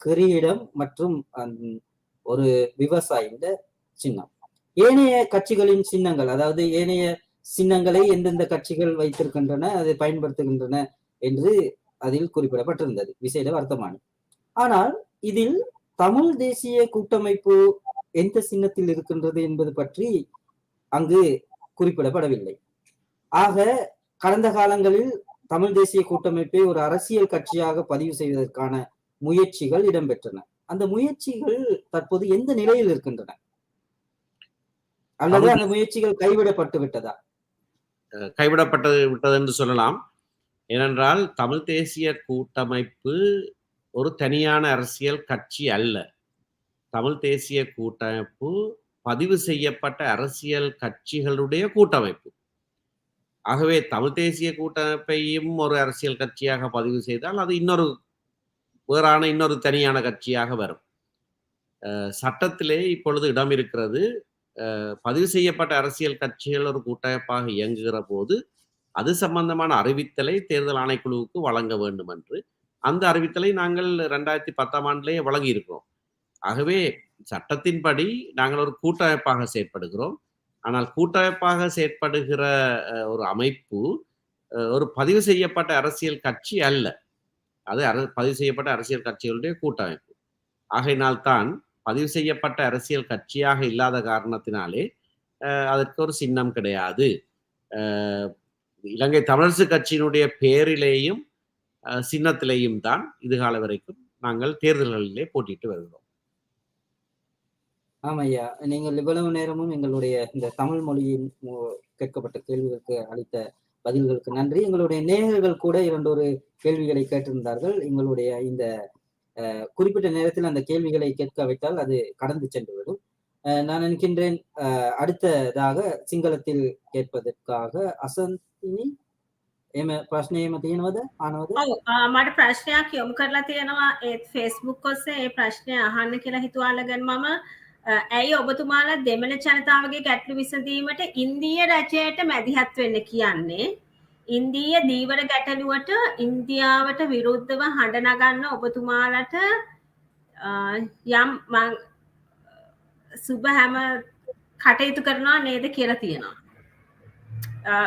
கிரீடம் மற்றும் ஒரு விவசாயியின் சின்னம். ஏனைய கட்சிகளின் சின்னங்கள், அதாவது ஏனைய சின்னங்களை எந்தெந்த கட்சிகள் வைத்திருக்கின்றன, அதை பயன்படுத்துகின்றன என்று அதில் குறிப்பிடப்பட்டிருந்தது விசேட வர்த்தமானி. ஆனால் இதில் தமிழ் தேசிய கூட்டமைப்பு எந்த சின்னத்தில் இருக்கின்றது என்பது பற்றி அங்கு குறிப்பிடப்படவில்லை. ஆக கடந்த காலங்களில் தமிழ் தேசிய கூட்டமைப்பை ஒரு அரசியல் கட்சியாக பதிவு செய்வதற்கான முயற்சிகள் இடம்பெற்றன. அந்த முயற்சிகள் தற்போது எந்த நிலையில் இருக்கின்றன, அல்லது அந்த முயற்சிகள் கைவிடப்பட்டு விட்டதா? கைவிடப்பட்டு விட்டது என்று சொல்லலாம். ஏனென்றால் தமிழ் தேசிய கூட்டமைப்பு ஒரு தனியான அரசியல் கட்சி அல்ல. தமிழ் தேசிய கூட்டமைப்பு பதிவு செய்யப்பட்ட அரசியல் கட்சிகளுடைய கூட்டமைப்பு. ஆகவே தமிழ் தேசிய கூட்டமைப்பையும் ஒரு அரசியல் கட்சியாக பதிவு செய்தால் அது இன்னொரு தனியான கட்சியாக வரும். சட்டத்திலே இப்பொழுது இடம் இருக்கிறது. பதிவு செய்யப்பட்ட அரசியல் கட்சிகள் ஒரு கூட்டமைப்பாக இயங்குகிற போது அது சம்பந்தமான அறிவித்தலை தேர்தல் ஆணைக்குழுவுக்கு வழங்க வேண்டும் என்று அந்த அறிவித்தலை நாங்கள் 2010ஆம் ஆண்டிலேயே வழங்கி இருக்கிறோம். ஆகவே சட்டத்தின்படி நாங்கள் ஒரு கூட்டமைப்பாக செயற்படுகிறோம். ஆனால் கூட்டமைப்பாக செயற்படுகிற ஒரு அமைப்பு ஒரு பதிவு செய்யப்பட்ட அரசியல் கட்சி அல்ல. அது பதிவு செய்யப்பட்ட அரசியல் கட்சிகளுடைய கூட்டமைப்பு. ஆகையினால்தான் பதிவு செய்யப்பட்ட அரசியல் கட்சியாக இல்லாத காரணத்தினாலே அதற்கு ஒரு சின்னம் கிடையாது. இலங்கை தமிழரசு கட்சியினுடைய பெயரிலேயும் சின்னத்திலேயும் தான் இதுகால வரைக்கும் நாங்கள் தேர்தல்களிலே போட்டிட்டு வருகிறோம். ஆமையா, நீங்கள் இவ்வளவு நேரமும் எங்களுடைய இந்த தமிழ் மொழியின் கேட்கப்பட்ட கேள்விகளுக்கு அளித்த பதில்களுக்கு நன்றி. எங்களுடைய நேயர்கள் கூட 2 கேள்விகளை கேட்டிருந்தார்கள். எங்களுடைய இந்த குறிப்பிட்ட நேரத்தில் அந்த கேள்விகளை கேட்காவிட்டால் அது கடந்து சென்றுவிடும். நான் நினைக்கின்றேன் அடுத்ததாக සිංහලத்தில் கேட்பதற்காக අසන්තිනි එම ප්‍රශ්නය එහෙම තියෙනවද? අහනවද? ඔව් මට ප්‍රශ්නයක් යොමු කරලා තියෙනවා ඒ Facebook ඔස්සේ ඒ ප්‍රශ්නය අහන්න කියලා හිතුවාලගෙන මම ඇයි ඔබතුමාලා දෙමළ ජනතාවගේ ගැටලු විසඳීමට ඉන්දීය රජයට මැදිහත් වෙන්න කියන්නේ? ඉන්දීය දීවර ගැටලුවට ඉන්දියාවට විරුද්ධව හඬ නගන්න ඔබතුමාලට යම් සුබ හැම කටයුතු කරනවා නේද කියලා තියෙනවා.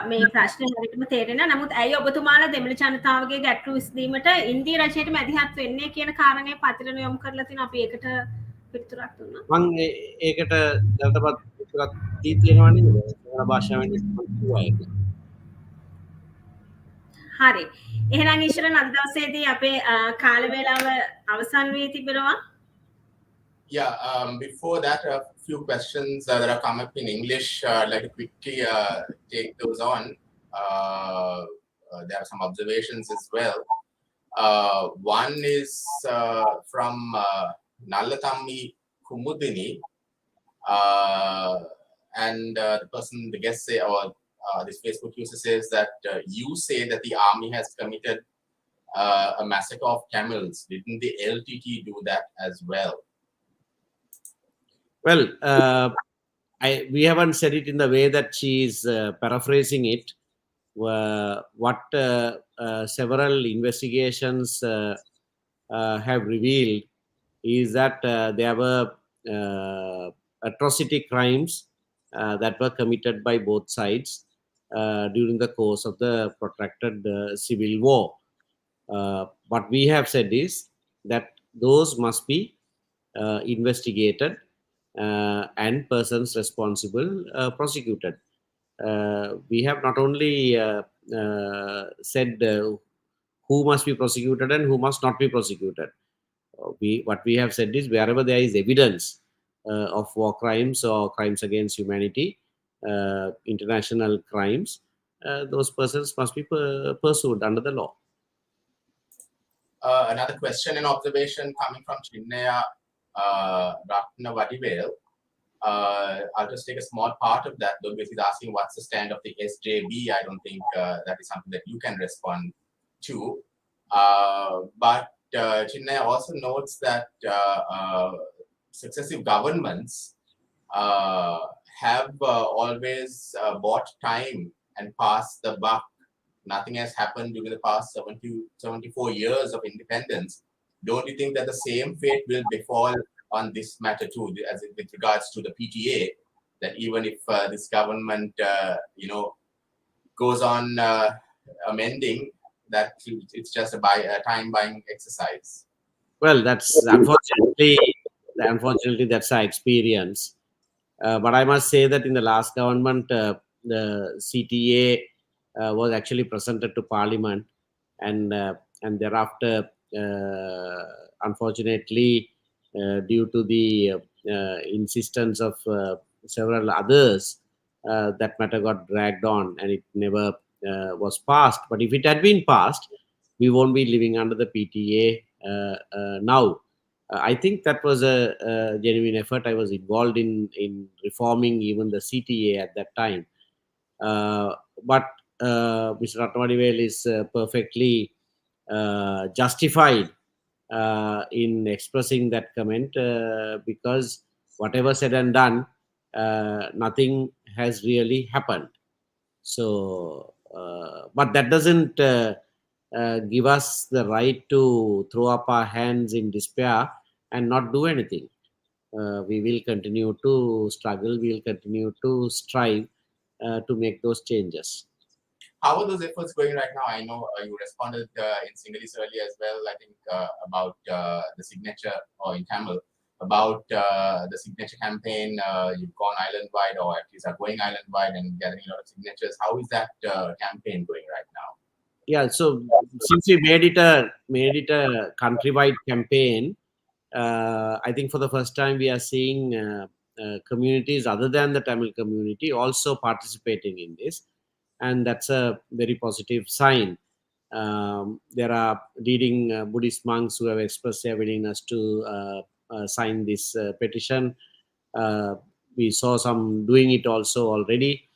මේ ප්‍රශ්නේ හරියටම තේරෙන්නේ නැහැ. නමුත් ඇයි ඔබතුමාලා දෙමළ ජනතාවගේ ගැටලු විසඳීමට ඉන්දිය රජයට මැදිහත් වෙන්නේ කියන කාරණේ පතිරණ යොමු කරලා තියෙනවා. අපි ඒකට පිටුරක් දුන්නා. මම ඒකට දැනටමත් පිටුරක් දී තියෙනවා නේද? සිංහල භාෂාවෙන් කිව්වා ඒක. හරි. එහෙනම් ඊශ්වරන් අද දවසේදී අපේ කාල වේලාව අවසන් වී තිබෙනවා. Yeah, before that, a few questions that have come up in English. I'd like to quickly take those on. There are some observations as well. One is from Nallatammi Kumudini, and the person, the guest say, or this Facebook user says that you say that the army has committed a massacre of camels. Didn't the LTT do that as well? Well, we haven't said it in the way that she's paraphrasing it. What several investigations have revealed is that there were atrocity crimes that were committed by both sides during the course of the protracted civil war. What we have said is that those must be investigated and persons responsible prosecuted. We have not only said who must be prosecuted and who must not be prosecuted. What we have said is wherever there is evidence of war crimes or crimes against humanity, international crimes, those persons must be pursued under the law. Another question and observation coming from Chinnaya Ratna Vadivel. I'll just take a small part of that, though, because he's asking what's the stand of the SJB. I don't think that is something that you can respond to. But Chinnaya also notes that successive governments have always bought time and pass the buck. Nothing has happened during the past 74 years of independence. Don't you think that the same fate will befall on this matter too, as with regards to the PTA, that even if this government, goes on amending, that it's just a time buying exercise? Well, that's unfortunately that's our experience. But I must say that in the last government, the CTA was actually presented to Parliament, and thereafter, unfortunately, due to the insistence of several others, that matter got dragged on, and it never was passed. But if it had been passed, we won't be living under the PTA now. I think that was a genuine effort. I was involved in reforming even the CTA at that time. But Mr. Ratnavadivel is perfectly justified in expressing that comment, because whatever said and done, nothing has really happened. So, but that doesn't give us the right to throw up our hands in despair and not do anything. We will continue to struggle. We will continue to strive to make those changes. How are those efforts going right now? I know you responded in Sinhalese earlier as well, I think, about the signature, or in Tamil, about the signature campaign. You've gone island-wide, or at least are going island-wide and gathering a lot of signatures. How is that campaign going right now? Yeah, so since we made it a countrywide campaign, I think for the first time we are seeing communities other than the Tamil community also participating in this, and that's a very positive sign. There are leading Buddhist monks who have expressed their willingness to sign this petition. We saw some doing it also already.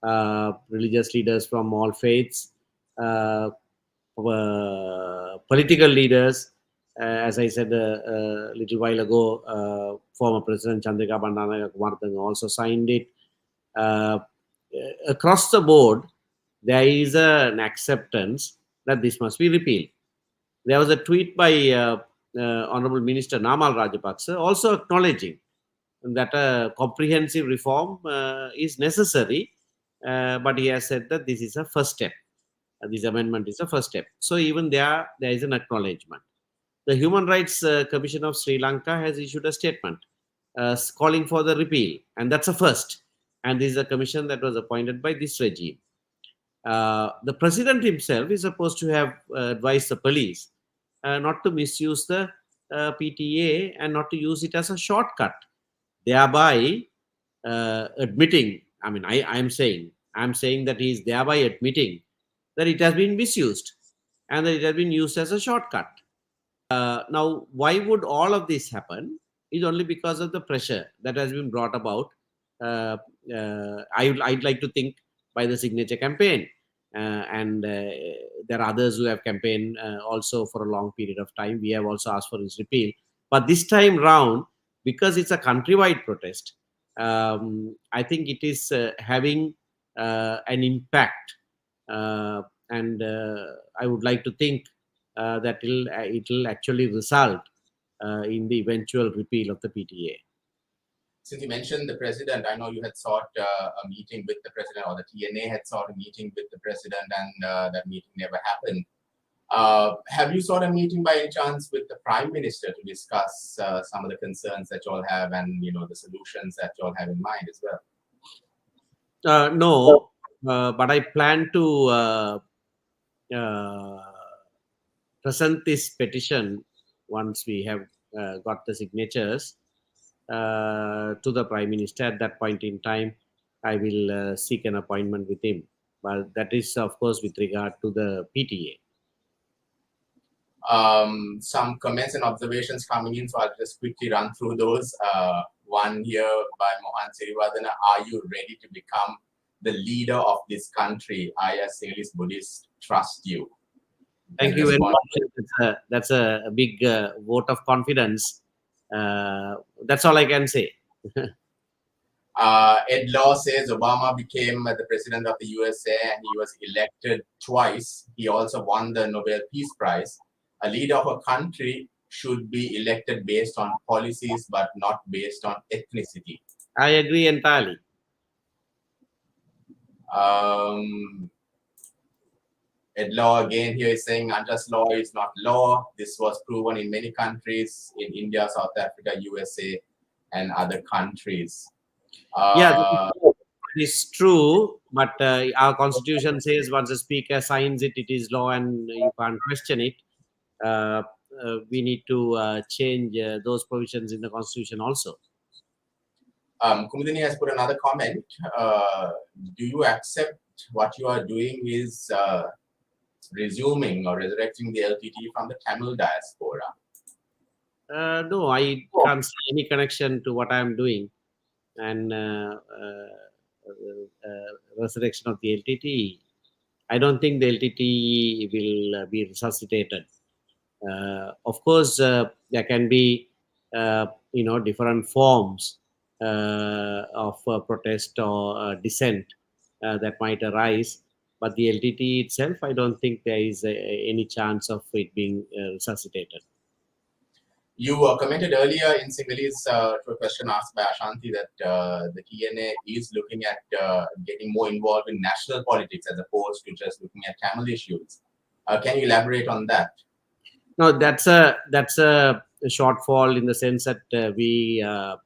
Religious leaders from all faiths, political leaders, as I said a little while ago, former President Chandrika Bandaranaike also signed it. Across the board, there is an acceptance that this must be repealed. There was a tweet by Honorable Minister Namal Rajapaksa also acknowledging that a comprehensive reform is necessary, but he has said that this is a first step. This amendment is a first step. So even there is an acknowledgement. The Human Rights Commission of Sri Lanka has issued a statement calling for the repeal, and that's a first. And this is a commission that was appointed by this regime. The president himself is supposed to have advised the police not to misuse the PTA and not to use it as a shortcut, thereby admitting. I mean, I'm saying that he is thereby admitting that it has been misused and that it has been used as a shortcut. Now, why would all of this happen? Is only because of the pressure that has been brought about. I'd like to think by the signature campaign, and there are others who have campaigned also for a long period of time. We have also asked for its repeal, but this time round, because it's a countrywide protest, I think it is having an impact, and I would like to think that it will actually result in the eventual repeal of the PTA. Since you mentioned the president, I know you had sought a meeting with the president, or the TNA had sought a meeting with the president, and that meeting never happened. Have you sought a meeting by any chance with the Prime Minister to discuss some of the concerns that you all have, and the solutions that you all have in mind as well? No, but I plan to present this petition once we have got the signatures to the Prime Minister. At that point in time, I will seek an appointment with him. But that is, of course, with regard to the PTA. Some comments and observations coming in, so I'll just quickly run through those. One here by Mohan Sirivardana: are you ready to become the leader of this country? I, as Sinhalese Buddhist, trust you. Thank you very much. That's a big vote of confidence. That's all I can say. Ed Law says Obama became the president of the USA and he was elected twice. He also won the Nobel Peace Prize. A leader of a country should be elected based on policies, but not based on ethnicity. I agree entirely. Ed Law again here is saying unjust law is not law. This was proven in many countries, in India, South Africa, USA, and other countries. Yeah, it's true, but our constitution says once a speaker signs it, it is law and you can't question it. We need to change those provisions in the constitution also. Kumudini has put another comment. Do you accept what you are doing is resuming or resurrecting the LTT from the Tamil diaspora? No, I can't see any connection to what I am doing. And resurrection of the LTT, I don't think the LTT will be resuscitated. Of course, there can be different forms of protest or dissent that might arise, but the LTT itself, I don't think there is any chance of it being resuscitated. You commented earlier in Sinhalese to a question asked by Ashanti that the TNA is looking at getting more involved in national politics as opposed to just looking at Tamil issues. Can you elaborate on that? No, that's a shortfall in the sense that we are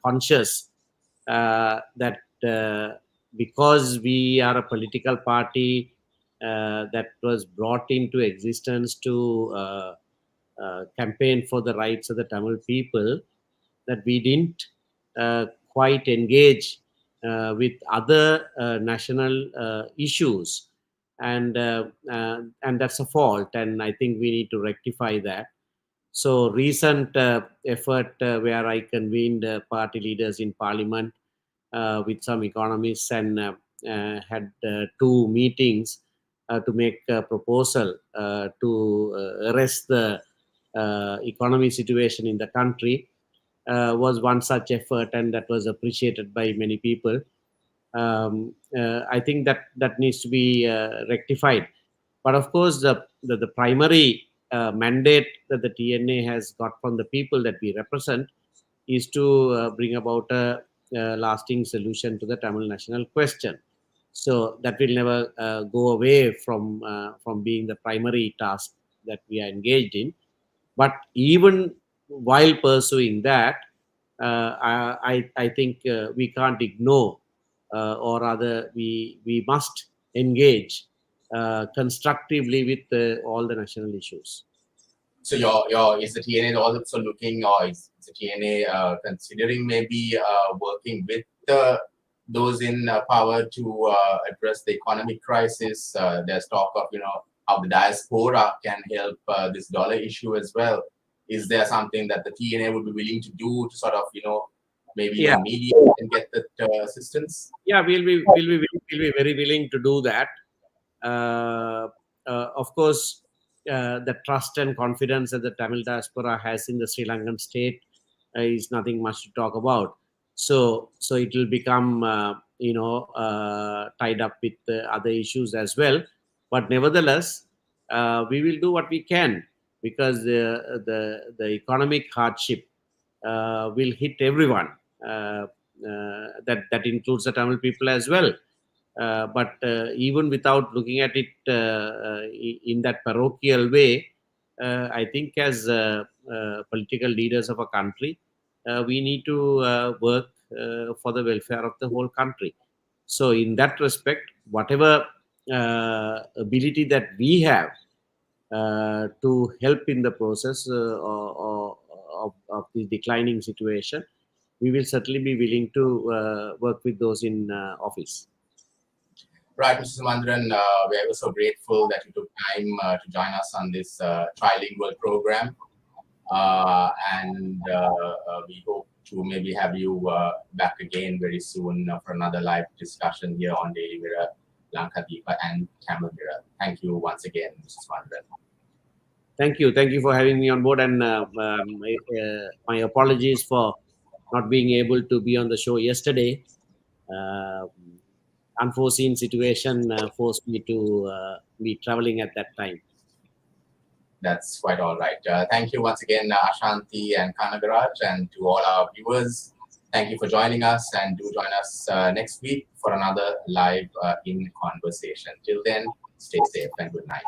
conscious that because we are a political party that was brought into existence to campaign for the rights of the Tamil people, that we didn't quite engage with other national issues, and that's a fault, and I think we need to rectify that. So recent effort where I convened party leaders in parliament with some economists and had 2 meetings to make a proposal to arrest the economy situation in the country was one such effort, and that was appreciated by many people. I think that needs to be rectified. But of course, the primary mandate that the TNA has got from the people that we represent is to bring about a lasting solution to the Tamil national question. So that will never go away from being the primary task that we are engaged in. But even while pursuing that, I think we can't ignore, or rather, we must engage constructively with all the national issues. So your is the TNA also looking, or is the TNA considering maybe working with those in power to address the economic crisis? There's talk of how the diaspora can help this dollar issue as well. Is there something that the TNA would be willing to do to sort of maybe mediate and get that assistance? Yeah, we'll be very willing to do that. Of course, the trust and confidence that the Tamil diaspora has in the Sri Lankan state is nothing much to talk about. So it will become tied up with other issues as well. But nevertheless, we will do what we can, because the economic hardship will hit everyone. That includes the Tamil people as well. But even without looking at it in that parochial way, I think as political leaders of a country, we need to work for the welfare of the whole country. So in that respect, whatever ability that we have to help in the process of the declining situation, we will certainly be willing to work with those in office. Right, Mr. Sumanthiran, we are so grateful that you took time to join us on this trilingual program. And we hope to maybe have you back again very soon for another live discussion here on Daily Mirror, Lankadeepa and Tamil Mirror. Thank you once again, Mr. Sumanthiran. Thank you for having me on board, and my apologies for not being able to be on the show yesterday. Unforeseen situation forced me to be traveling at that time. That's quite all right. Thank you once again, Ashanti and Kanagaraj, and to all our viewers. Thank you for joining us, and do join us next week for another live in conversation. Till then, stay safe and good night.